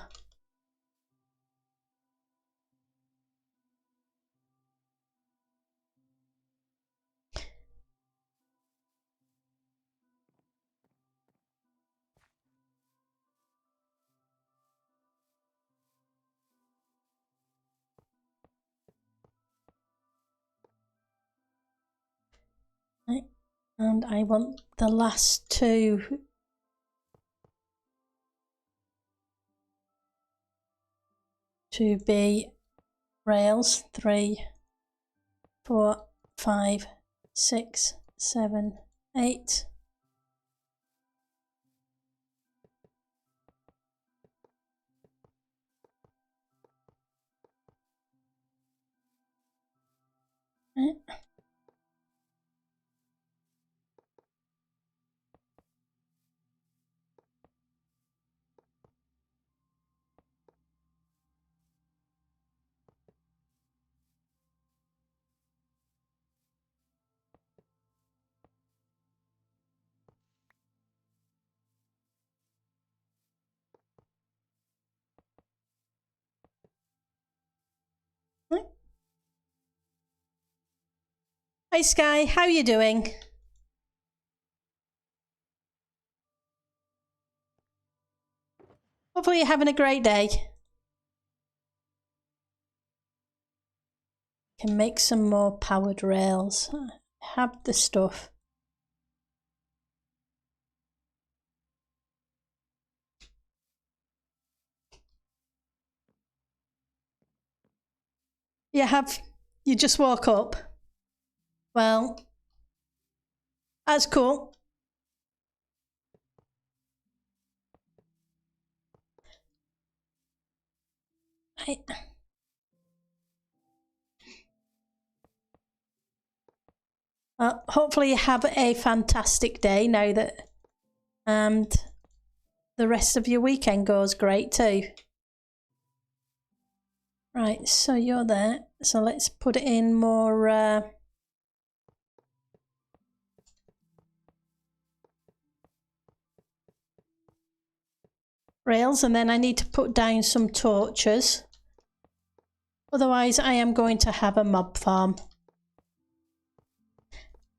Right. And I want the last two to be rails. 3, 4, 5, 6, 7, 8. Right. Hi Sky, how you doing? Hopefully you're having a great day. Can make some more powered rails. Have the stuff. You just woke up? Well, that's cool. Hopefully you have a fantastic day now that and the rest of your weekend goes great too. Right, so you're there. So let's put in more rails, and then I need to put down some torches. Otherwise I am going to have a mob farm.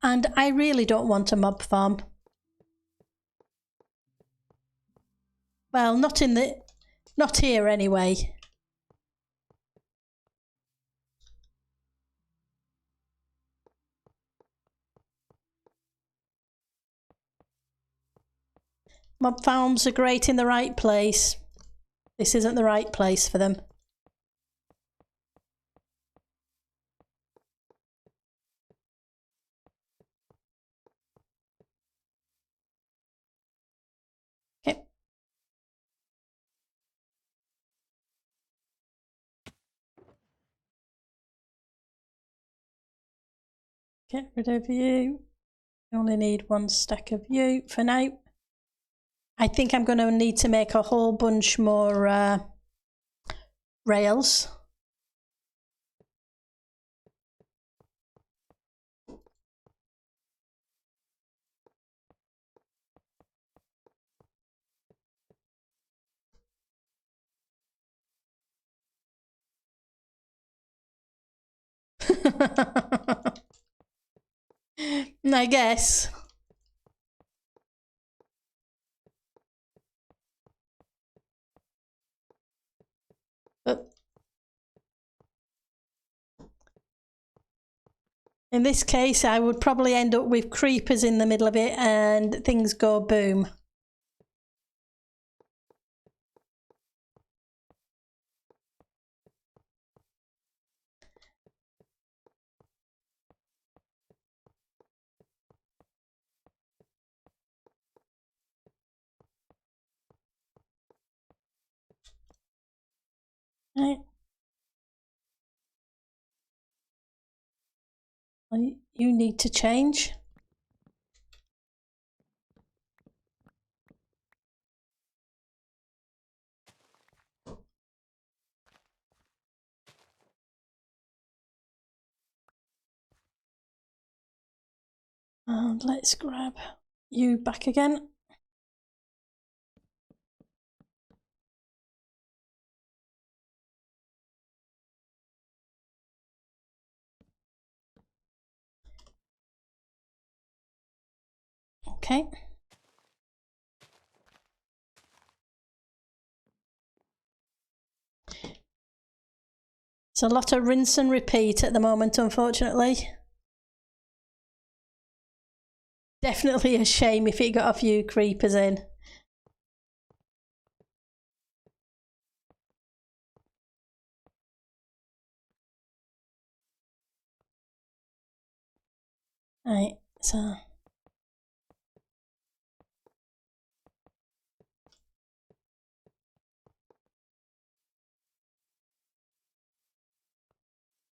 And I really don't want a mob farm. Well, not here anyway. Mob farms are great in the right place. This isn't the right place for them. Okay. Get rid of you. You only need one stack of you for now. I think I'm going to need to make a whole bunch more rails. I guess. But in this case, I would probably end up with creepers in the middle of it and things go boom. Right. You need to change. And let's grab you back again. Okay. It's a lot of rinse and repeat at the moment, unfortunately. Definitely a shame if it got a few creepers in. Right, so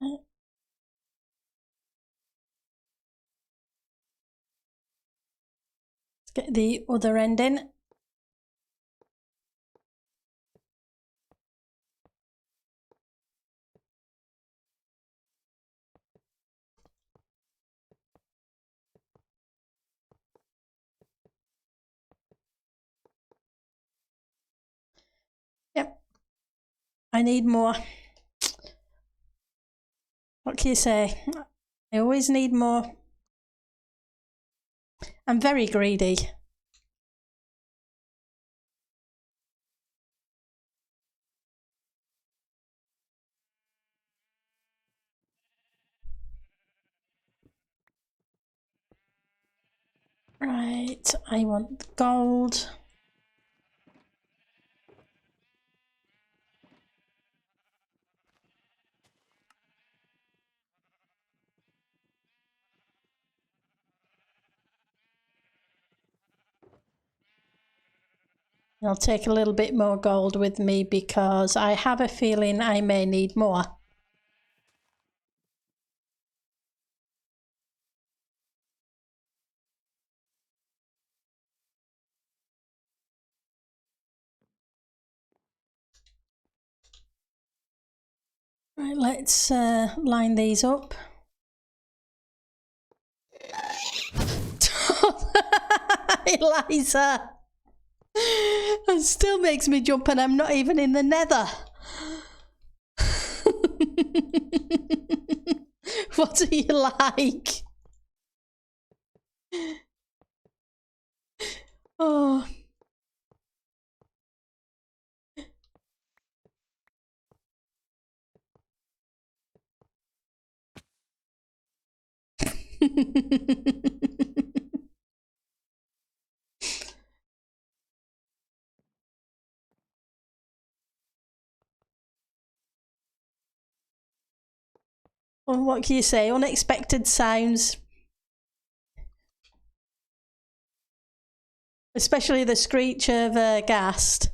let's get the other end in. Yep. I need more. What can you say? I always need more. I'm very greedy. Right, I want gold. I'll take a little bit more gold with me because I have a feeling I may need more. Right, let's line these up. Eliza! It still makes me jump and I'm not even in the nether. What are you like? Oh. Well, what can you say? Unexpected sounds. Especially the screech of a ghast.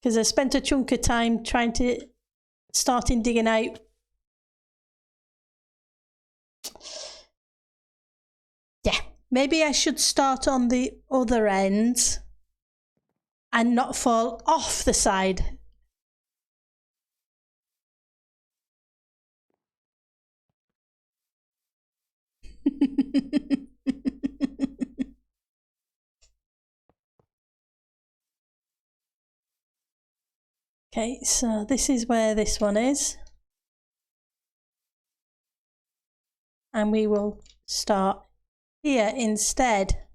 Because I spent a chunk of time starting digging out. Yeah, maybe I should start on the other end and not fall off the side. Okay, so this is where this one is. And we will start here instead.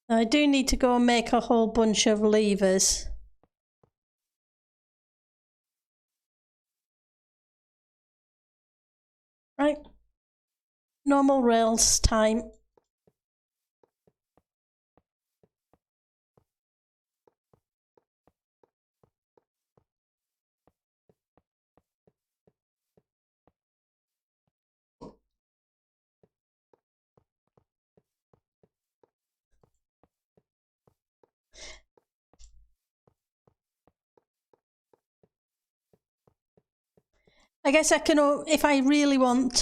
I do need to go and make a whole bunch of levers. Right, normal rails time. I guess I can, if I really want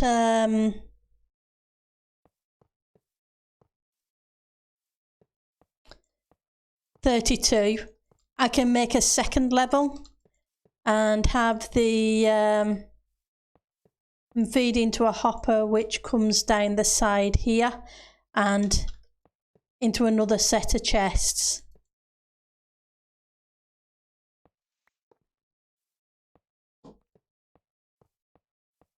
32, I can make a second level and have the feed into a hopper which comes down the side here and into another set of chests.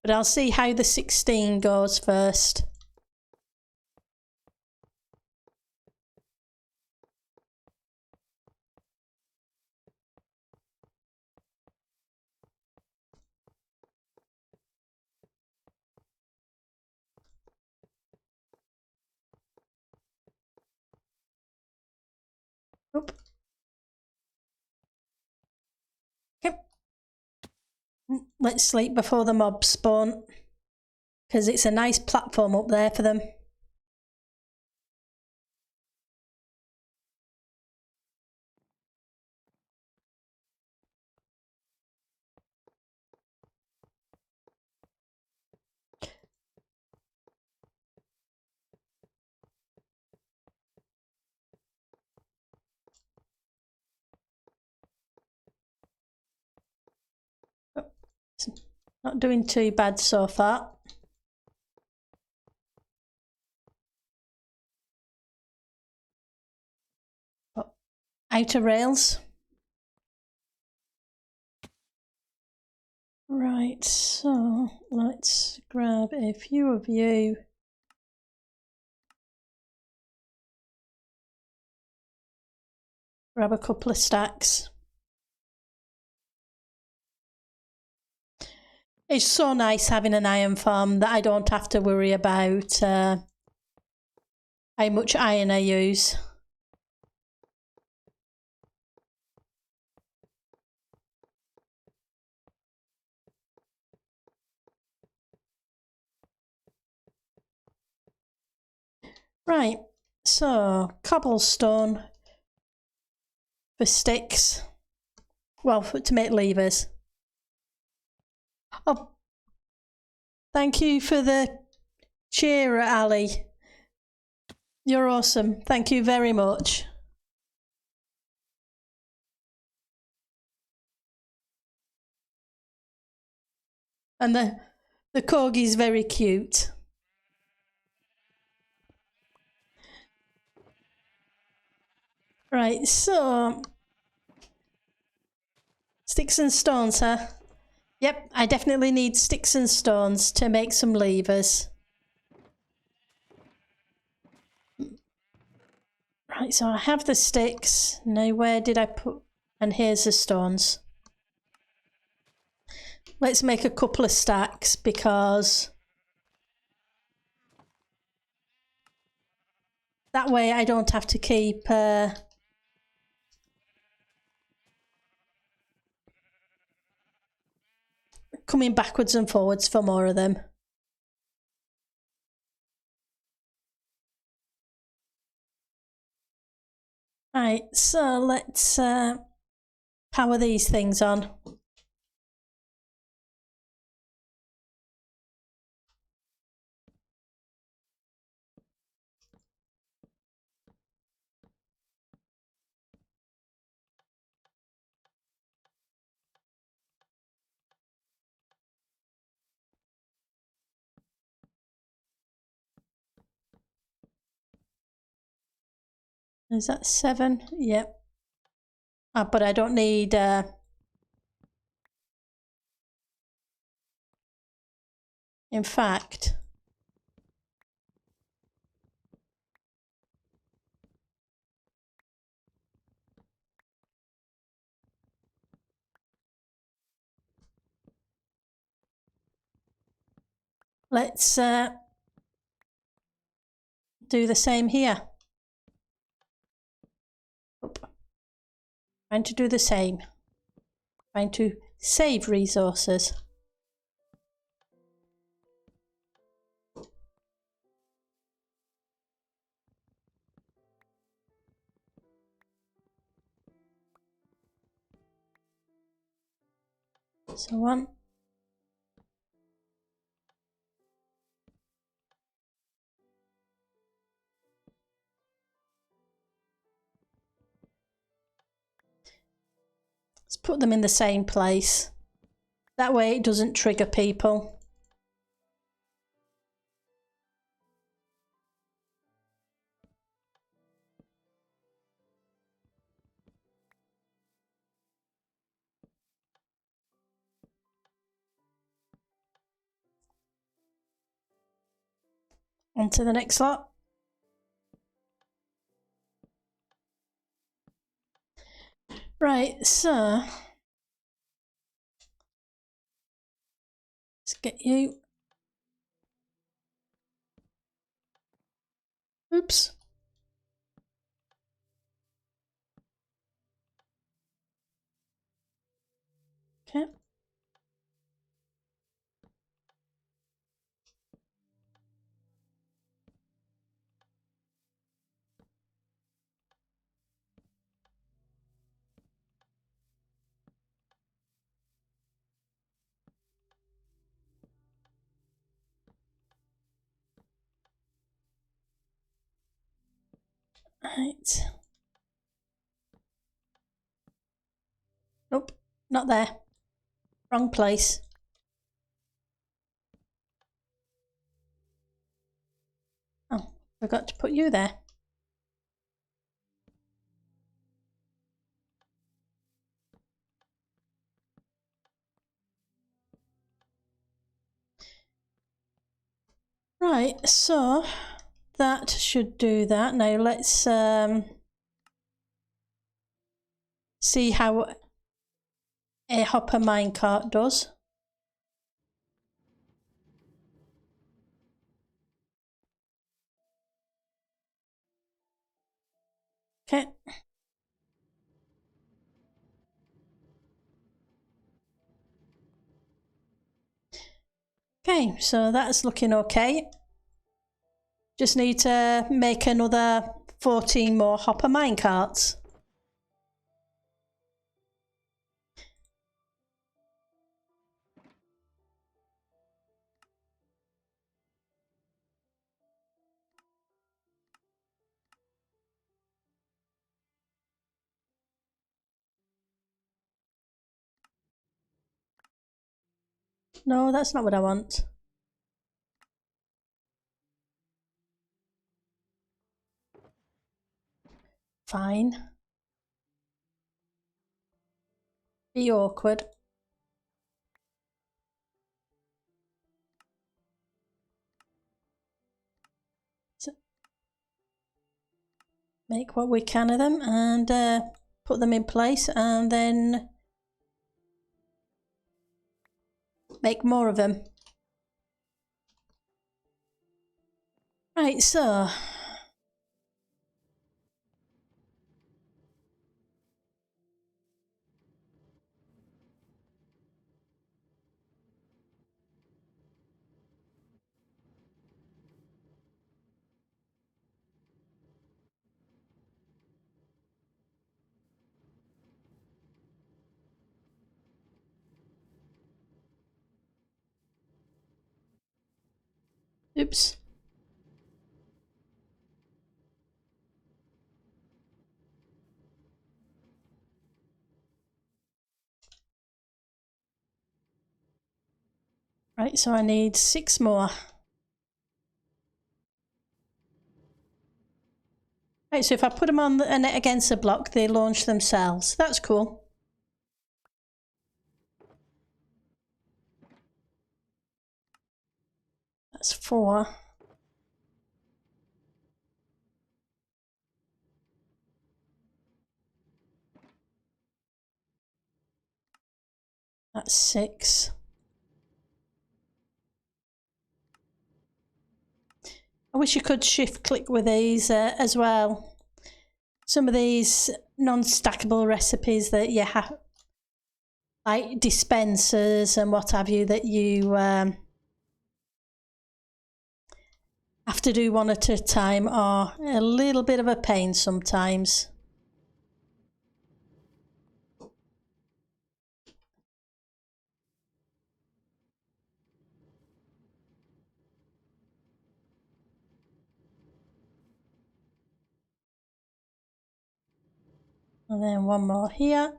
But I'll see how the 16 goes first. Oop. Okay. Let's sleep before the mobs spawn, because it's a nice platform up there for them. It's not doing too bad so far. But outer rails. Right, so let's grab a few of you. Grab a couple of stacks. It's so nice having an iron farm that I don't have to worry about how much iron I use. Right, so cobblestone for sticks. Well, to make levers. Oh, thank you for the cheer, Ali. You're awesome. Thank you very much. And the corgi's very cute. Right, so sticks and stones, huh? Yep, I definitely need sticks and stones to make some levers. Right, so I have the sticks. Now where did I put... And here's the stones. Let's make a couple of stacks because that way I don't have to keep coming backwards and forwards for more of them. Right, so let's power these things on. Is that 7? Yep. But I don't need... in fact... Let's do the same here. Oop. Trying to do the same. Trying to save resources. So 1. Let's put them in the same place. That way it doesn't trigger people. On to the next lot. Right, so let's get you. Oops. Okay. Right. Nope, not there. Wrong place. Oh, forgot to put you there. Right, so that should do that. Now let's see how a hopper minecart does. Okay. Okay, so that's looking okay. Just need to make another 14 more hopper minecarts. No, that's not what I want. Fine. Be awkward. So make what we can of them and put them in place, and then make more of them. Right, so oops. Right, so I need 6 more. Right, so if I put them on a net against a block, they launch themselves. That's cool. That's 4. That's 6. I wish you could shift click with these as well. Some of these non-stackable recipes that you have, like dispensers and what have you, that you have to do one at a time, are a little bit of a pain sometimes. And then one more here.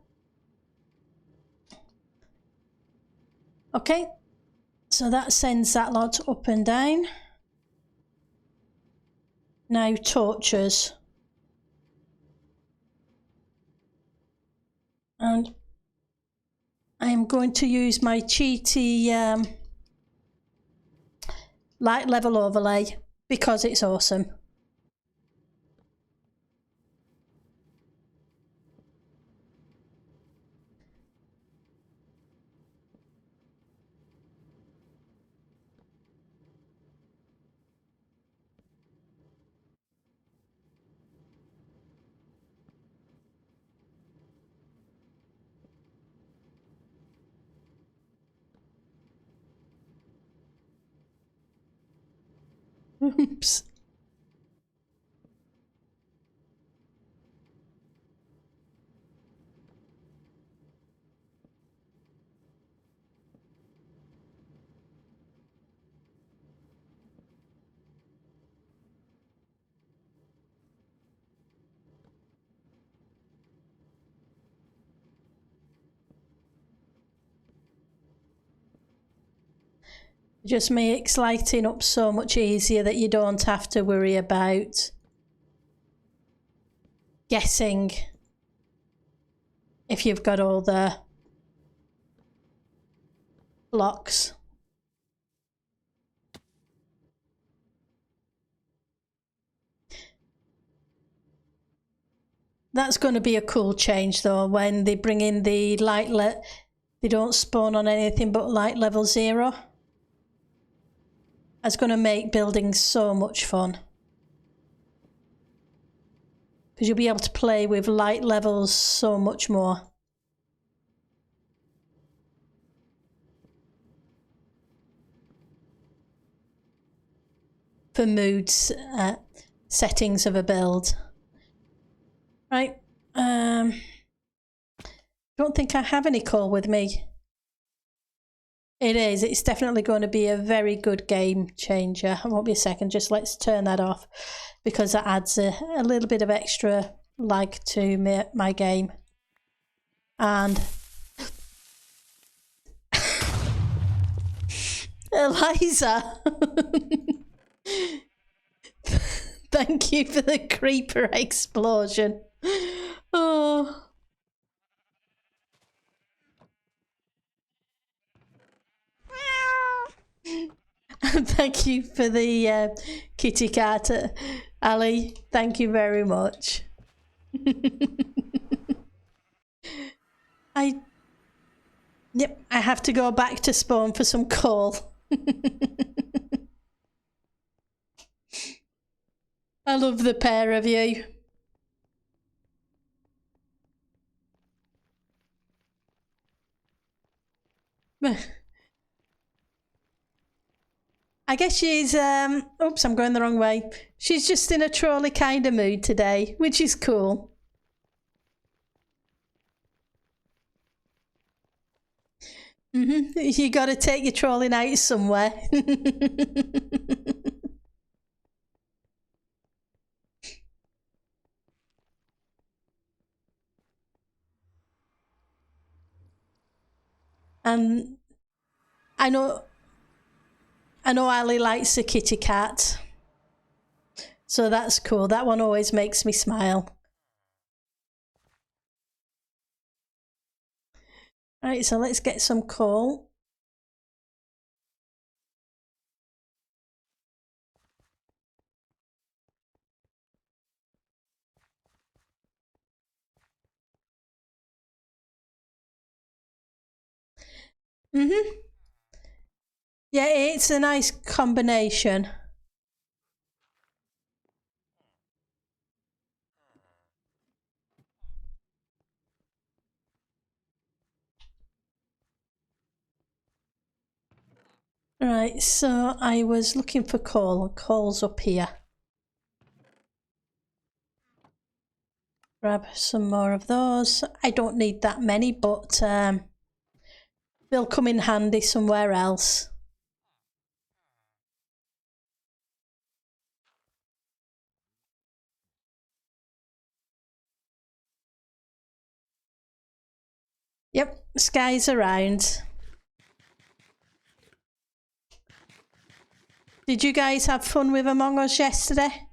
Okay, so that sends that lot up and down. Now torches. And I am going to use my cheaty light level overlay because it's awesome. Oops. Just makes lighting up so much easier that you don't have to worry about guessing if you've got all the blocks. That's going to be a cool change though, when they bring in the they don't spawn on anything but light level 0. That's going to make building so much fun. Because you'll be able to play with light levels so much more. For moods, settings of a build. Right, don't think I have any coal with me. It's definitely going to be a very good game changer. It won't be a second, just let's turn that off because that adds a little bit of extra lag to my game. And Eliza, thank you for the creeper explosion. Oh. Thank you for the kitty cat, Ali. Thank you very much. Yep, I have to go back to spawn for some coal. I love the pair of you. I guess she's, oops, I'm going the wrong way. She's just in a trolley kind of mood today, which is cool. You got to take your trolling out somewhere. And I know Ali likes a kitty cat. So that's cool. That one always makes me smile. Right, so let's get some coal. Yeah, it's a nice combination. Right, so I was looking for coal. Coal's up here. Grab some more of those. I don't need that many, but they'll come in handy somewhere else. Yep, Sky's around. Did you guys have fun with Among Us yesterday?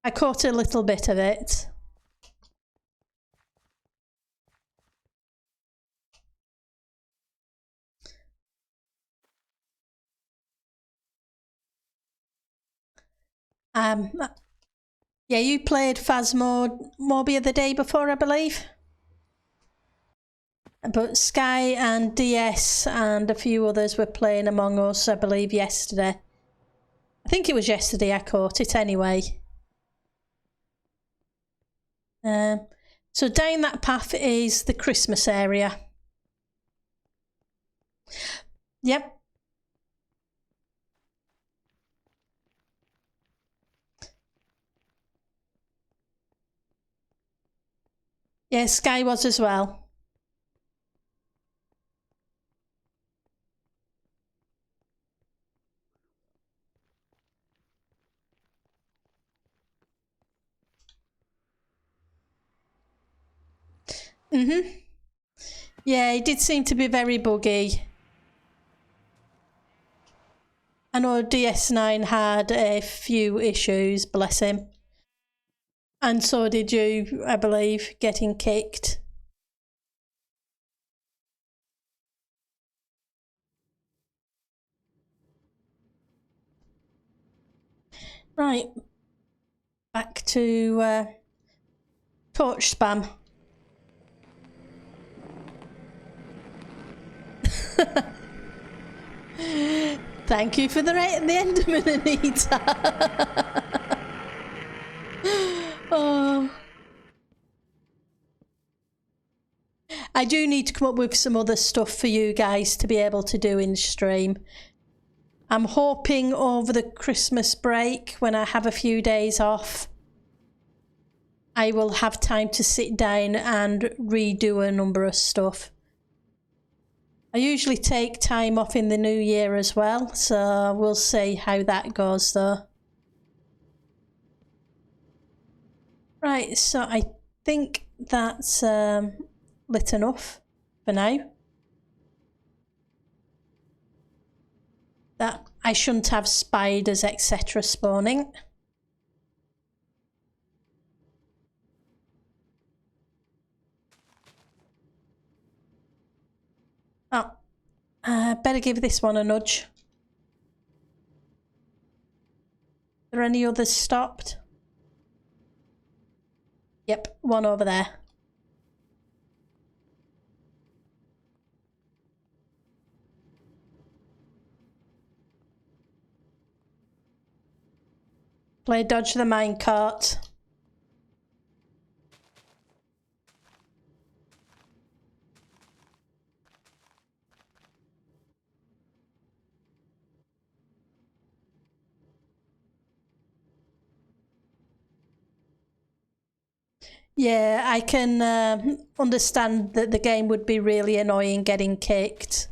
I caught a little bit of it. Yeah, you played Phasmophobia the day before, I believe. But Sky and DS and a few others were playing Among Us, I believe, yesterday. I think it was yesterday I caught it anyway. So down that path is the Christmas area. Yep. Yeah, Sky was as well. Yeah, it did seem to be very buggy. I know DS9 had a few issues, bless him. And so did you, I believe, getting kicked. Right. Back to Torch spam. Thank you for the Enderman, Anita. Oh. I do need to come up with some other stuff for you guys to be able to do in stream. I'm hoping over the Christmas break, when I have a few days off, I will have time to sit down and redo a number of stuff. I usually take time off in the new year as well, so we'll see how that goes though. Right, so I think that's lit enough for now. That I shouldn't have spiders, etc. spawning. Oh, better give this one a nudge. Are there any others stopped? Yep, one over there. Play dodge the minecart. Yeah, I can understand that the game would be really annoying getting kicked.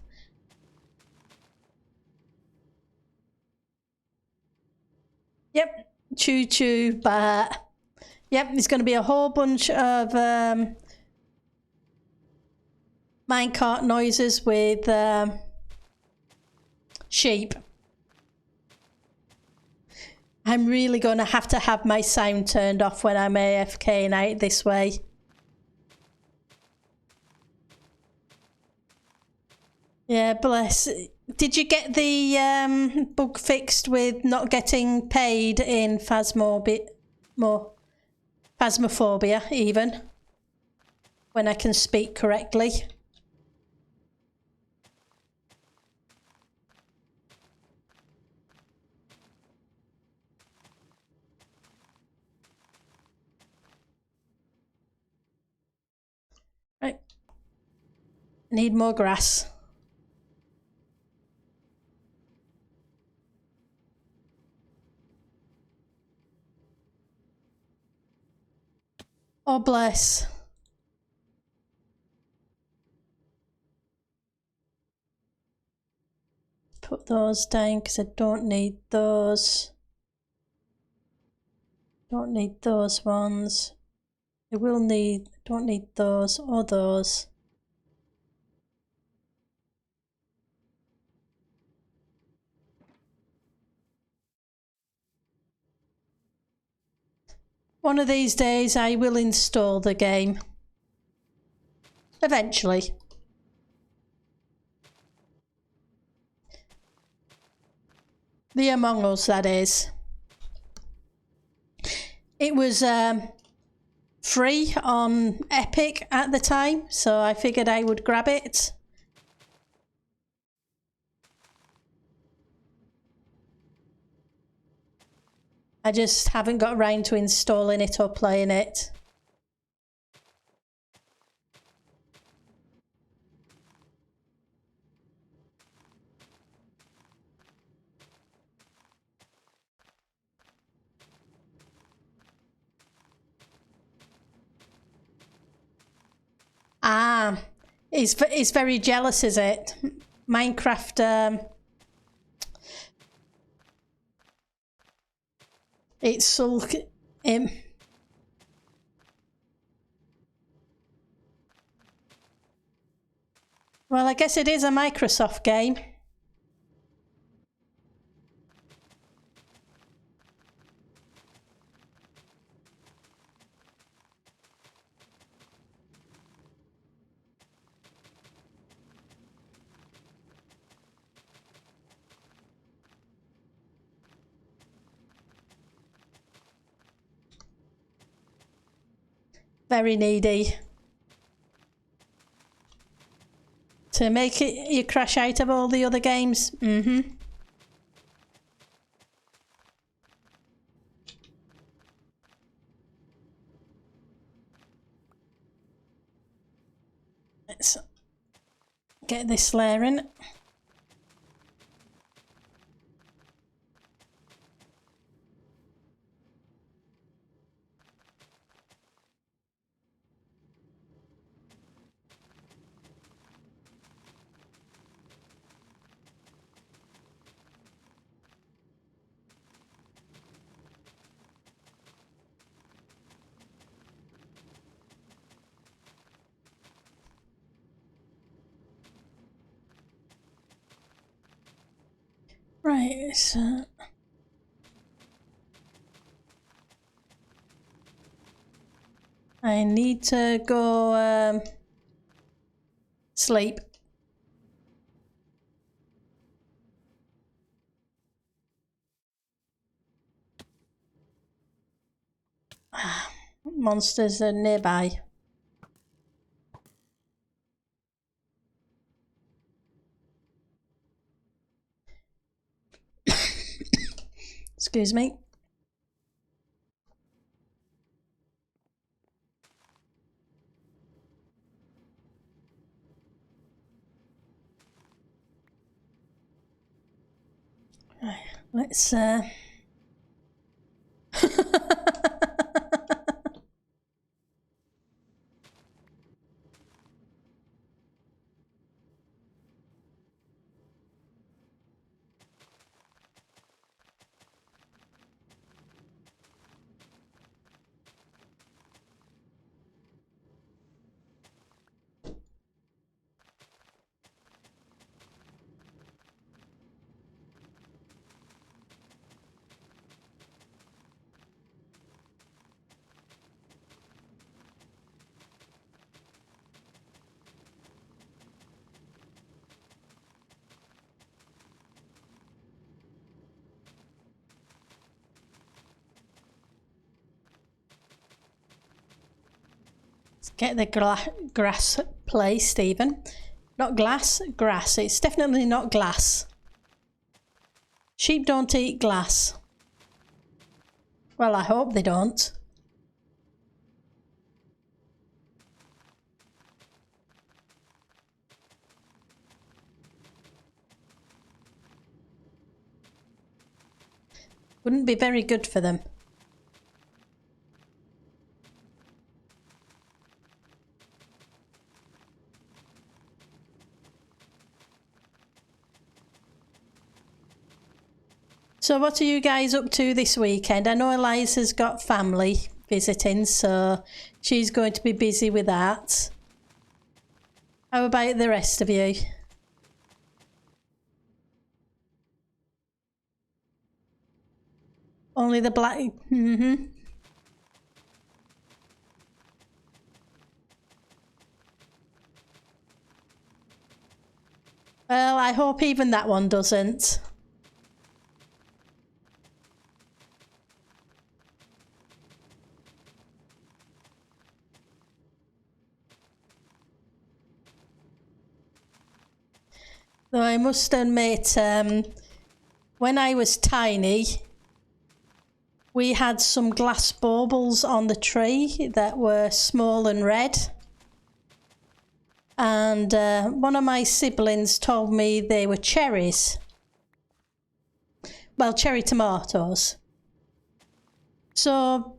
Yep, choo choo, but yep, there's going to be a whole bunch of minecart noises with sheep. I'm really going to have my sound turned off when I'm AFKing out this way. Yeah, bless. Did you get the bug fixed with not getting paid in Phasmophobia even? When I can speak correctly. Right. Need more grass. Oh, bless. Put those down because I don't need those. Don't need those ones. I will need, don't need those or those. One of these days I will install the game. Eventually. The Among Us, that is. It was free on Epic at the time, so I figured I would grab it. I just haven't got around to installing it or playing it. Ah, it's very jealous, is it? Minecraft, it's sulk. Well, I guess it is a Microsoft game. Very needy. To make it you crash out of all the other games. Let's get this layer in. Right, so I need to go sleep. Monsters are nearby. Excuse me. Right, let's get the grass placed even. Not glass, grass. It's definitely not glass. Sheep don't eat glass. Well, I hope they don't. Wouldn't be very good for them. So what are you guys up to this weekend? I know Eliza's got family visiting, so she's going to be busy with that. How about the rest of you? Only the black... Well, I hope even that one doesn't. Though I must admit, when I was tiny, we had some glass baubles on the tree that were small and red. And one of my siblings told me they were cherries. Well, cherry tomatoes. So,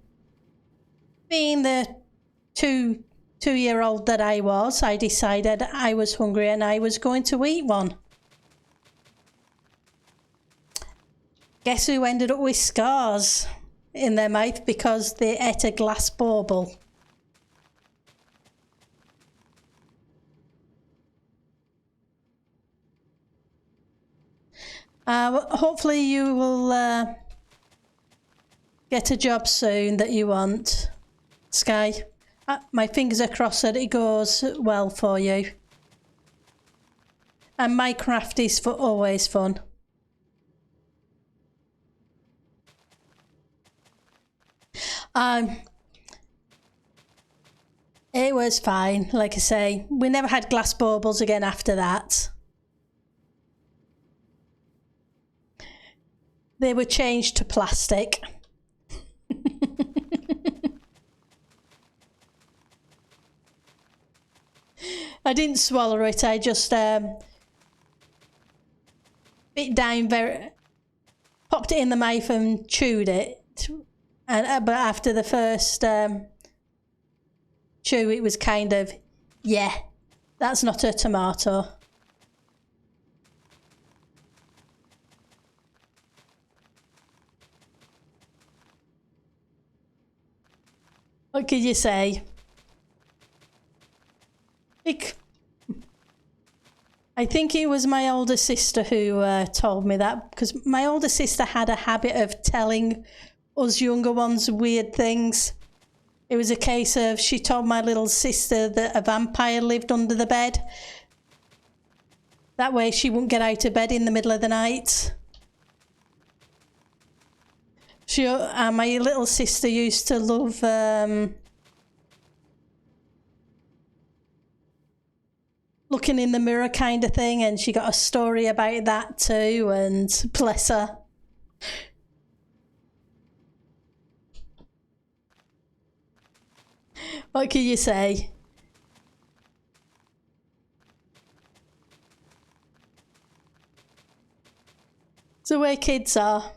being the two-year-old that I was, I decided I was hungry and I was going to eat one. Guess who ended up with scars in their mouth because they ate a glass bauble? Hopefully you will get a job soon that you want, Sky. My fingers are crossed that it goes well for you. And Minecraft is always fun. was fine. Like I say, we never had glass baubles again after that. They were changed to plastic. I didn't swallow it, I just bit down popped it in the mouth and chewed it. And but after the first chew, it was kind of, yeah, that's not a tomato. What could you say? I think it was my older sister who told me that, because my older sister had a habit of telling us younger ones weird things. It was a case of, she told my little sister that a vampire lived under the bed. That way she wouldn't get out of bed in the middle of the night. My little sister used to love looking in the mirror kind of thing, and she got a story about that too, and bless her. What can you say? It's the way kids are.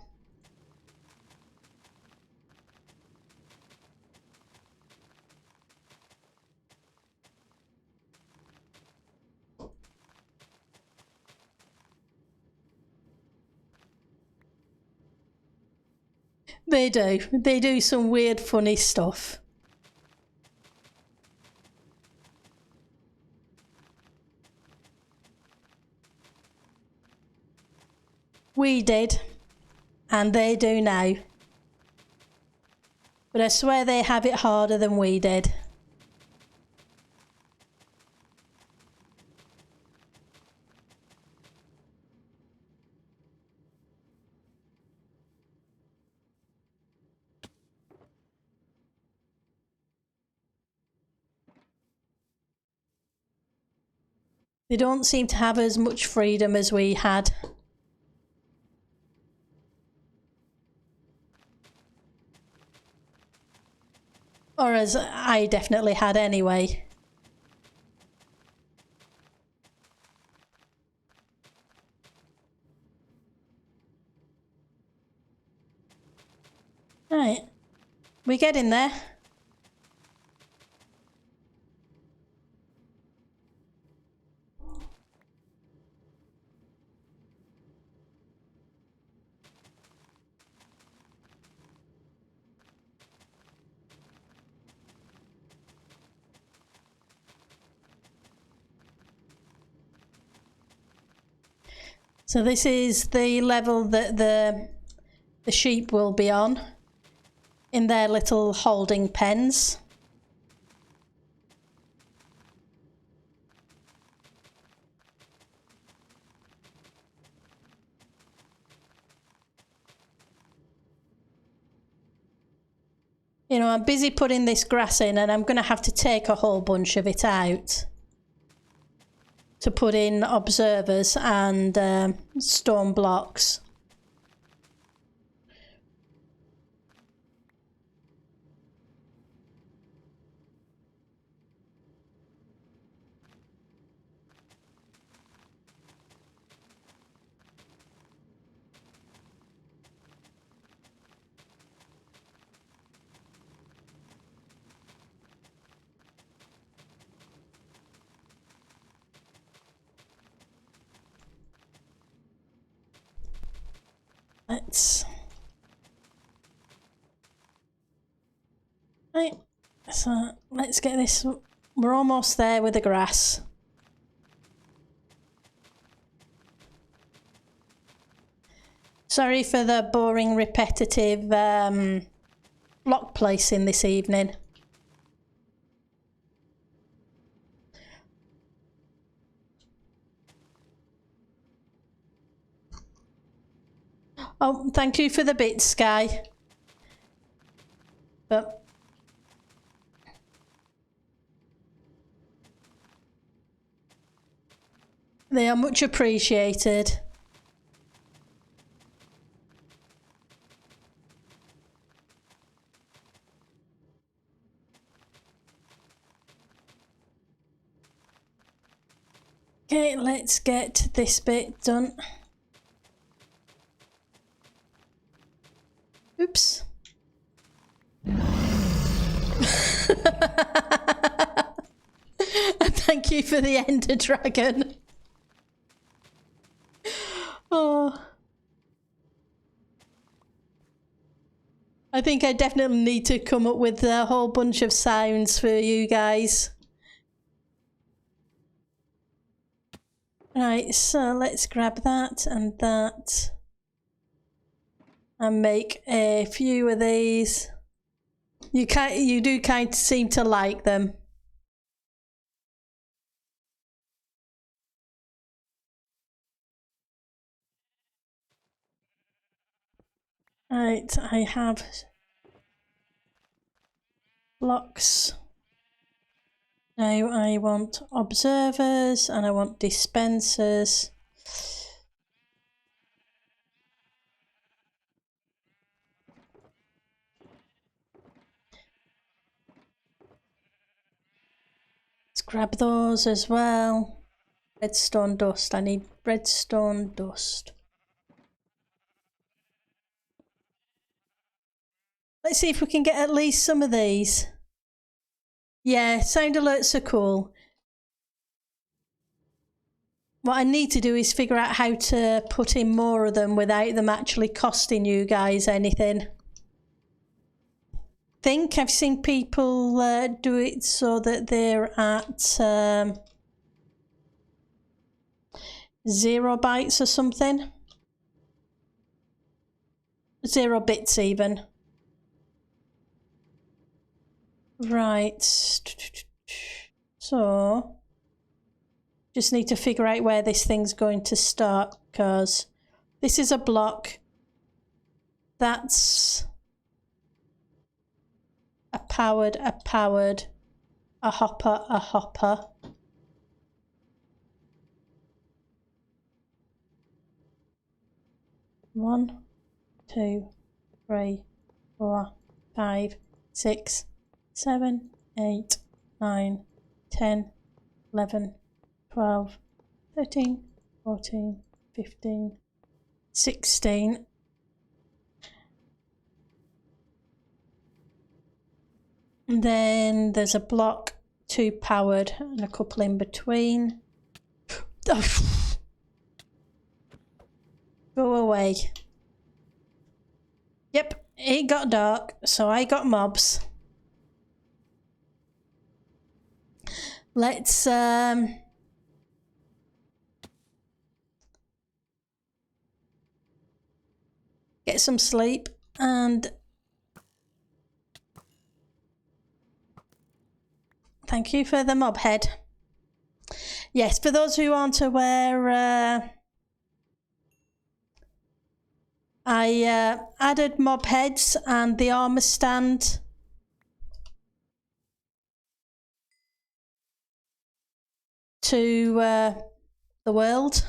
They do. They do some weird, funny stuff. We did, and they do now. But I swear they have it harder than we did. They don't seem to have as much freedom as we had. Or as I definitely had anyway. Right, we get in there. So this is the level that the sheep will be on in their little holding pens. You know, I'm busy putting this grass in, and I'm going to have to take a whole bunch of it out to put in observers and stone blocks. Right, so let's get this. We're almost there with the grass. Sorry for the boring, repetitive block placing this evening. Oh, thank you for the bits, Sky. But They are much appreciated. Okay, let's get this bit done. Oops. Thank you for the Ender Dragon. Oh. I think I definitely need to come up with a whole bunch of sounds for you guys. Right, so let's grab that and that. And make a few of these. You do kind of seem to like them. Right, I have blocks. Now I want observers and I want dispensers. Let's grab those as well. Redstone dust. I need redstone dust. Let's see if we can get at least some of these. Yeah, sound alerts are cool. What I need to do is figure out how to put in more of them without them actually costing you guys anything. I've seen people do it so that they're at 0 bytes or something. 0 bits even. Right. So just need to figure out where this thing's going to start, because this is a block. That's a powered, a hopper, a hopper. One, 2, 3, 4, 5, 6, 7, 8, 9, 10, 11, 12, 13, 14, 15, 16. And then there's a block, 2 powered and a couple in between. Go away. Yep, it got dark, so I got mobs. Let's get some sleep and thank you for the mob head. Yes, for those who aren't aware, I added mob heads and the armor stand to the world.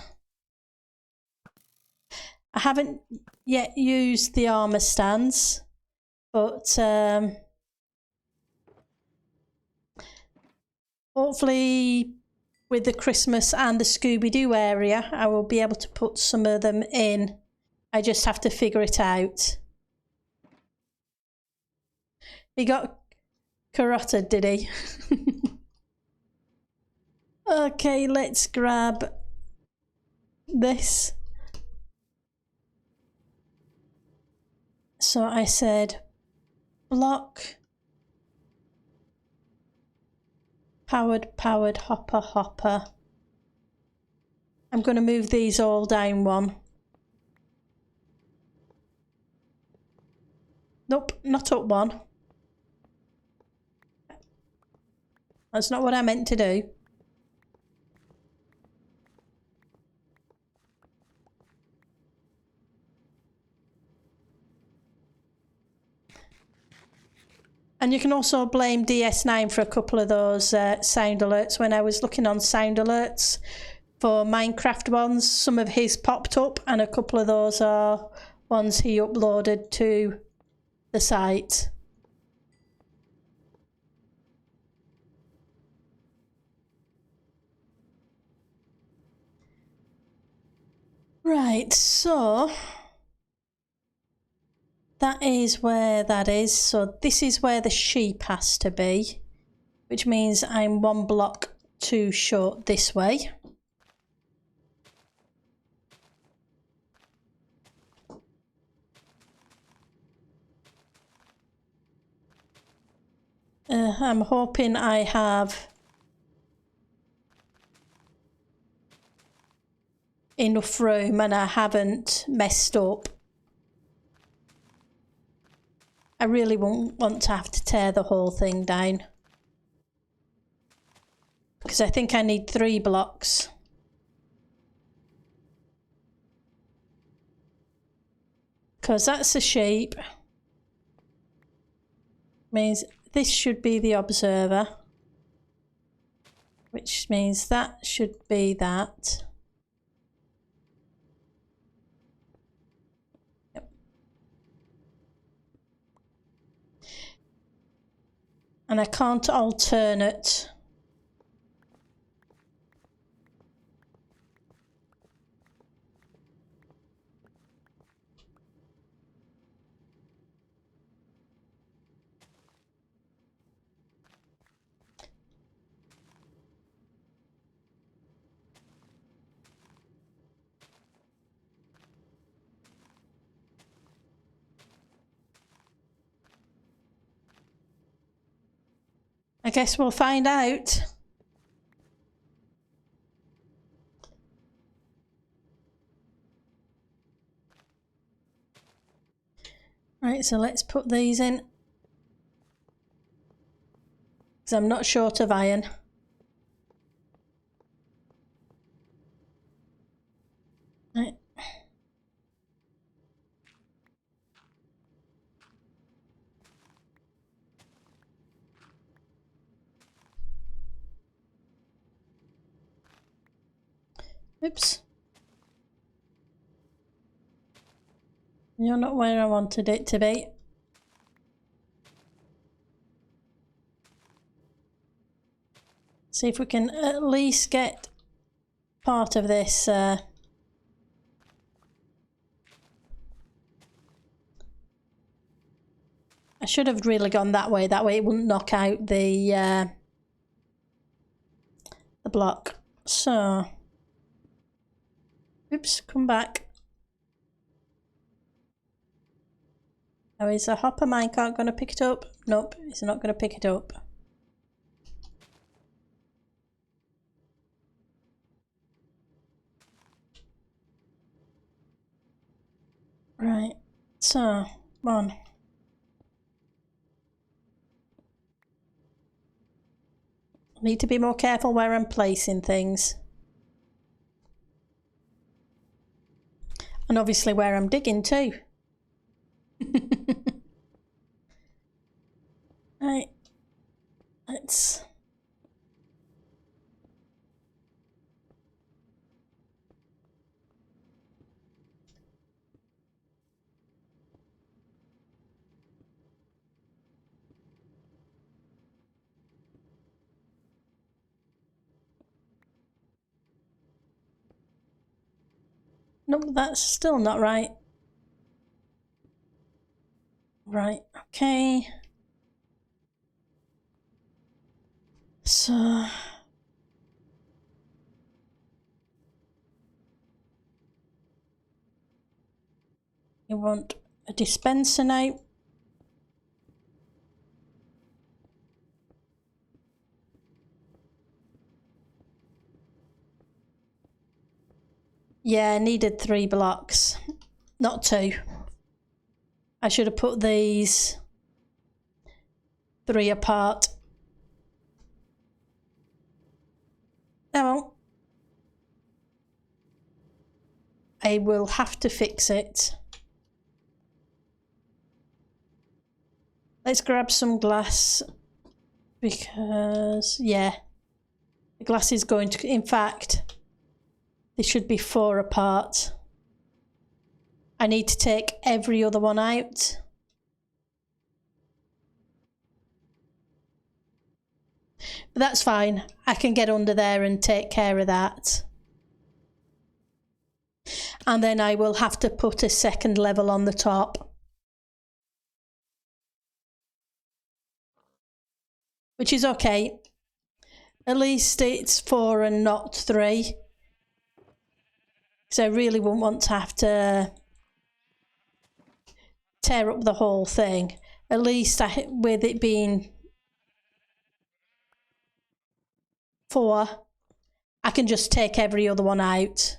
I haven't yet used the armor stands, but hopefully with the Christmas and the Scooby-Doo area, I will be able to put some of them in. I just have to figure it out. He got carotid, did he? Okay, let's grab this. So I said block, powered, hopper. I'm going to move these all down one. Nope, not up one. That's not what I meant to do. And you can also blame DS9 for a couple of those sound alerts. When I was looking on sound alerts, for Minecraft ones. Some of his popped up, and a couple of those are ones he uploaded to the site. Right, so that is where that is. So this is where the sheep has to be, which means I'm 1 block too short this way. I'm hoping I have enough room and I haven't messed up. I really won't want to have to tear the whole thing down, because I think I need 3 blocks. Because that's a sheep. Means this should be the observer, which means that should be that. Yep. And I can't alternate. I guess we'll find out. Right, so let's put these in, because I'm not short of iron. Right. Oops. You're not where I wanted it to be. See if we can at least get part of this. I should have really gone that way. That way it wouldn't knock out the block. So, oops, come back. Oh, is a hopper minecart going to pick it up? Nope, it's not going to pick it up. Right, so, come on. I need to be more careful where I'm placing things. And obviously where I'm digging too. Right, let's... Nope, that's still not right. Right, okay. So... you want a dispenser now. Yeah, I needed 3 blocks, not 2. I should have put these 3 apart. Oh well. I will have to fix it. Let's grab some glass, because, yeah, the glass is going to, in fact, They should be 4 apart. I need to take every other one out. But that's fine. I can get under there and take care of that. And then I will have to put a second level on the top. Which is okay. At least it's 4 and not 3. Because I really wouldn't want to have to tear up the whole thing. At least with it being 4, I can just take every other one out.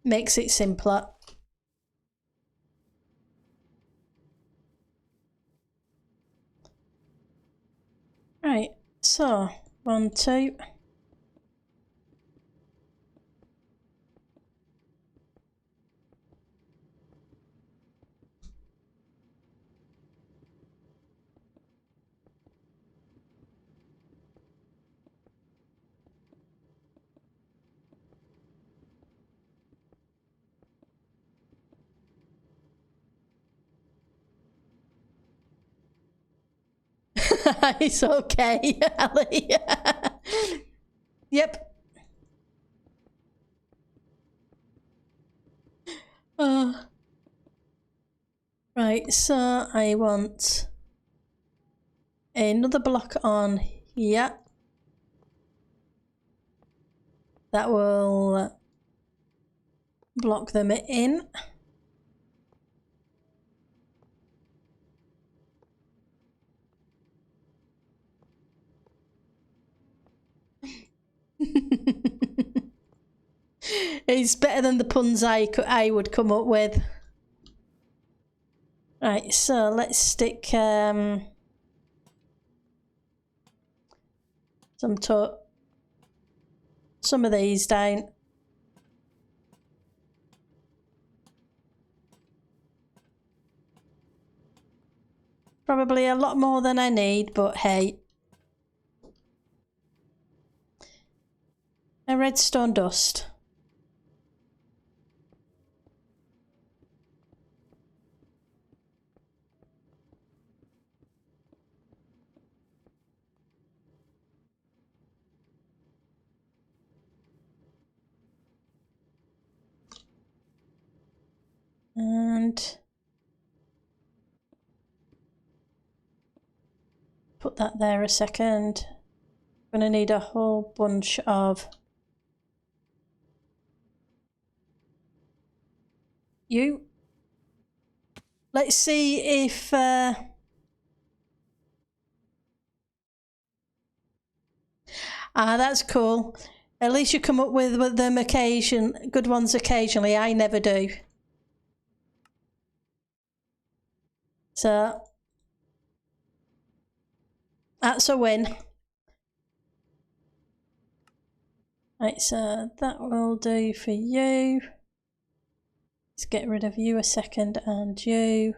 Makes it simpler. Right, so 1, 2. It's okay, Ali. Yep. Right, so I want another block on here. That will block them in. It's better than the puns I would come up with. Right, so let's stick some of these down. Probably a lot more than I need, but hey. A redstone dust. And put that there a second. I'm gonna need a whole bunch of you. Let's see if that's cool. At least you come up with them good ones occasionally. I never do. So that's a win. Right, so that will do for you. Let's get rid of you a second, and you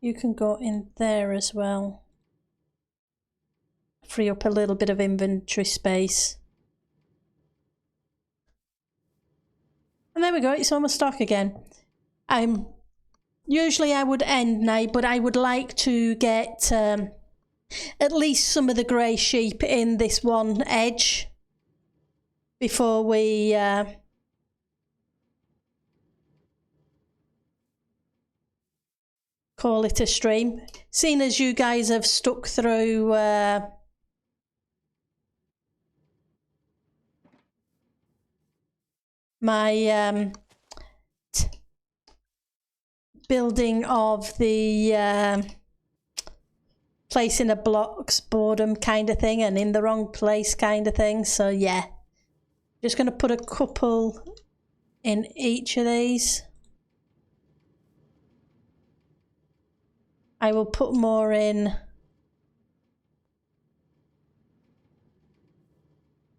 can go in there as well. Free up a little bit of inventory space. And there we go, it's almost dark again. Usually I would end now, but I would like to get at least some of the grey sheep in this one edge before we call it a stream. Seeing as you guys have stuck through my building of the placing a blocks boredom kind of thing and in the wrong place kind of thing, so yeah, just going to put a couple in each of these. I will put more in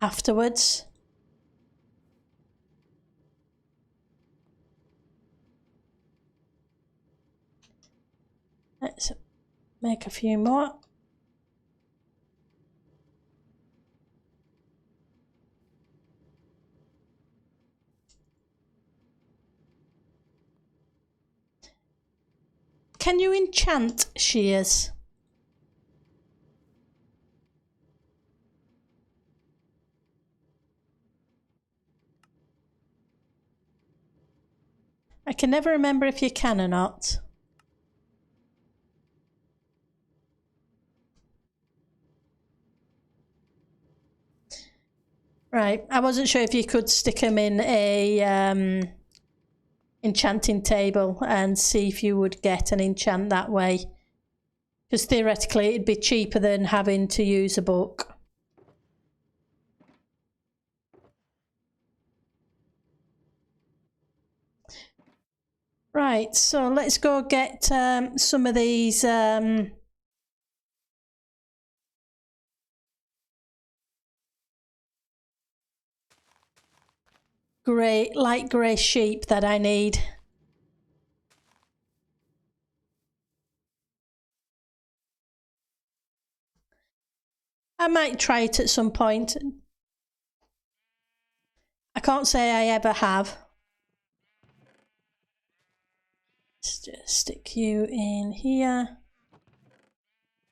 afterwards. Let's make a few more. can you enchant shears? I can never remember if you can or not. Right, I wasn't sure if you could stick them in a enchanting table and see if you would get an enchant that way. Because theoretically it'd be cheaper than having to use a book. Right, so let's go get some of these light grey sheep that I need. I might try it at some point. I can't say I ever have. Let's just stick you in here.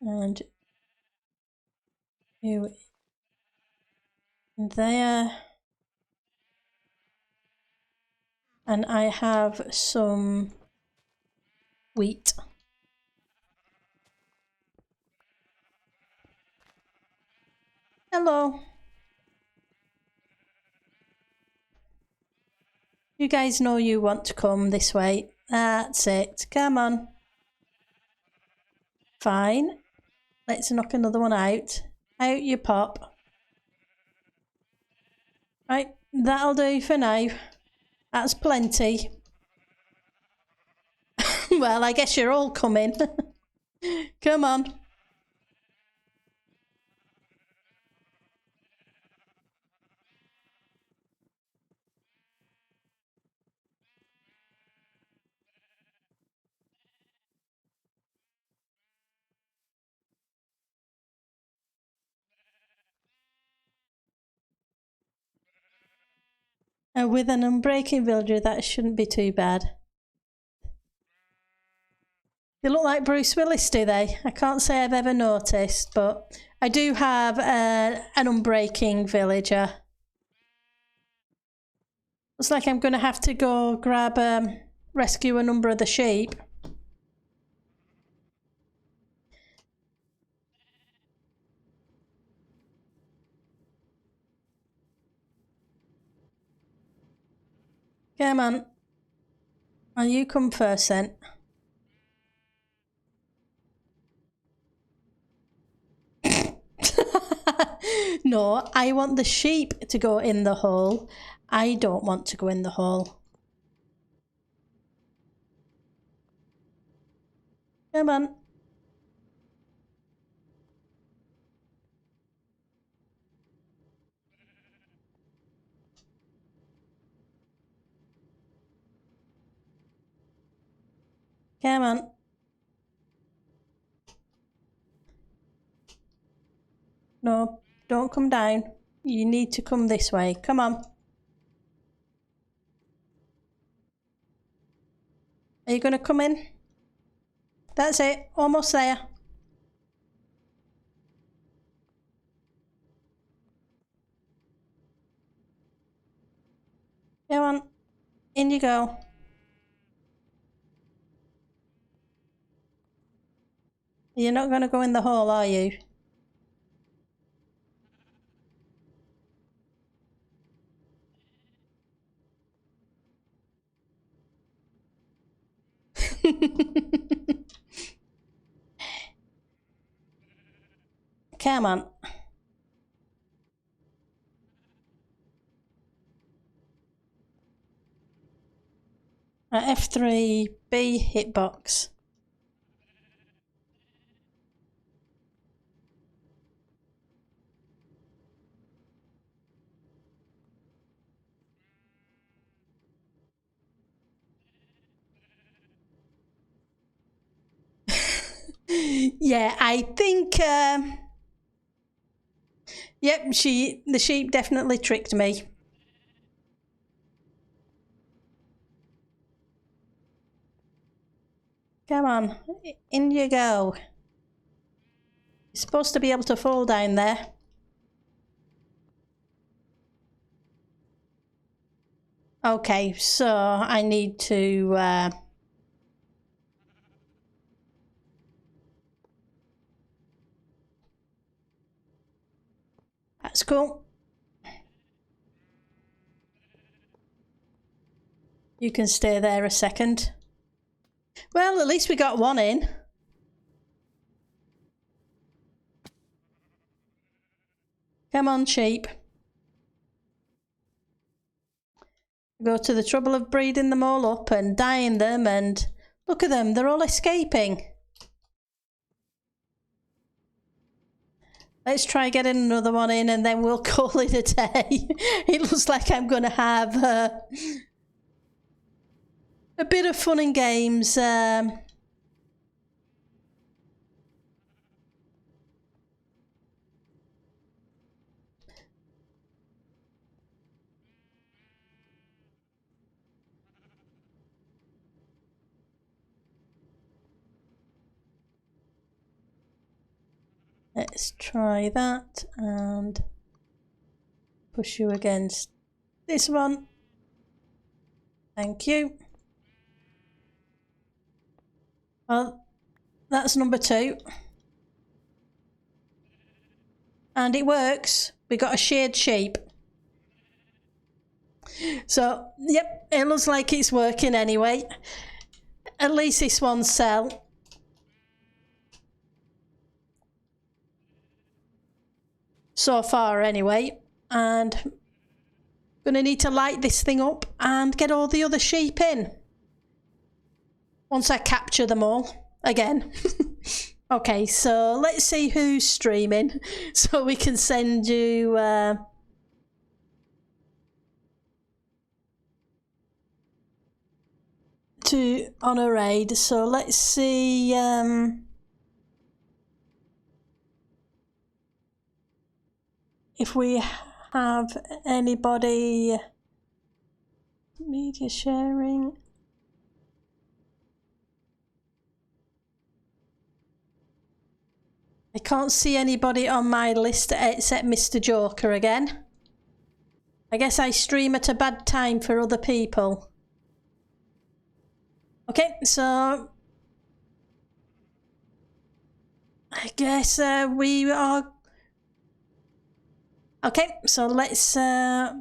And you in there. And I have some wheat. Hello. You guys know you want to come this way. That's it. Come on. Fine. Let's knock another one out. Out you pop. Right, that'll do for now. That's plenty. Well, I guess you're all coming. Come on. With an unbreaking villager, that shouldn't be too bad. They look like Bruce Willis, do they? I can't say I've ever noticed, but I do have an unbreaking villager. Looks like I'm going to have to go grab, rescue a number of the sheep. Come on. Well, you come first then. No, I want the sheep to go in the hole. I don't want to go in the hole. Come on. Come on. No, don't come down. You need to come this way. Come on. Are you going to come in? That's it. Almost there. Come on. In you go. You're not going to go in the hole, are you? Come on. F3, B, hitbox. Yeah, I think... Yep, the sheep definitely tricked me. Come on, in you go. You're supposed to be able to fall down there. Okay, so I need to that's cool. You can stay there a second. Well, at least we got one in. Come on, sheep. Go to the trouble of breeding them all up and dyeing them, and look at them, they're all escaping. Let's try getting another one in and then we'll call it a day. It looks like I'm going to have a bit of fun and games. Let's try that and push you against this one. Thank you. Well, that's number 2. And it works. We got a shared sheep. So, yep, it looks like it's working anyway. At least this one's sell. So far anyway. And I'm gonna need to light this thing up and get all the other sheep in. Once I capture them all again. Okay, so let's see who's streaming so we can send you on a raid. So let's see if we have anybody. Media sharing. I can't see anybody on my list except Mr. Joker again. I guess I stream at a bad time for other people. Okay, so I guess we are... Okay, so let's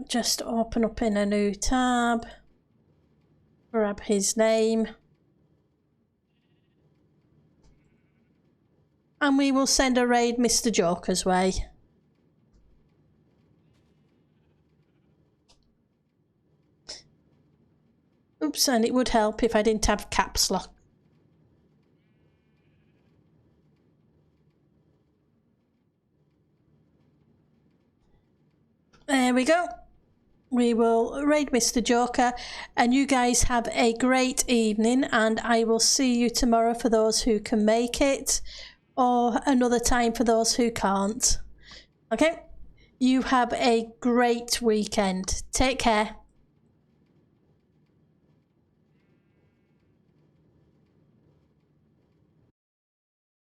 just open up in a new tab. Grab his name. And we will send a raid Mr. Joker's way. Oops, and it would help if I didn't have caps lock. There we go. We will raid Mr. Joker, and you guys have a great evening, and I will see you tomorrow for those who can make it, or another time for those who can't. Okay? You have a great weekend. Take care.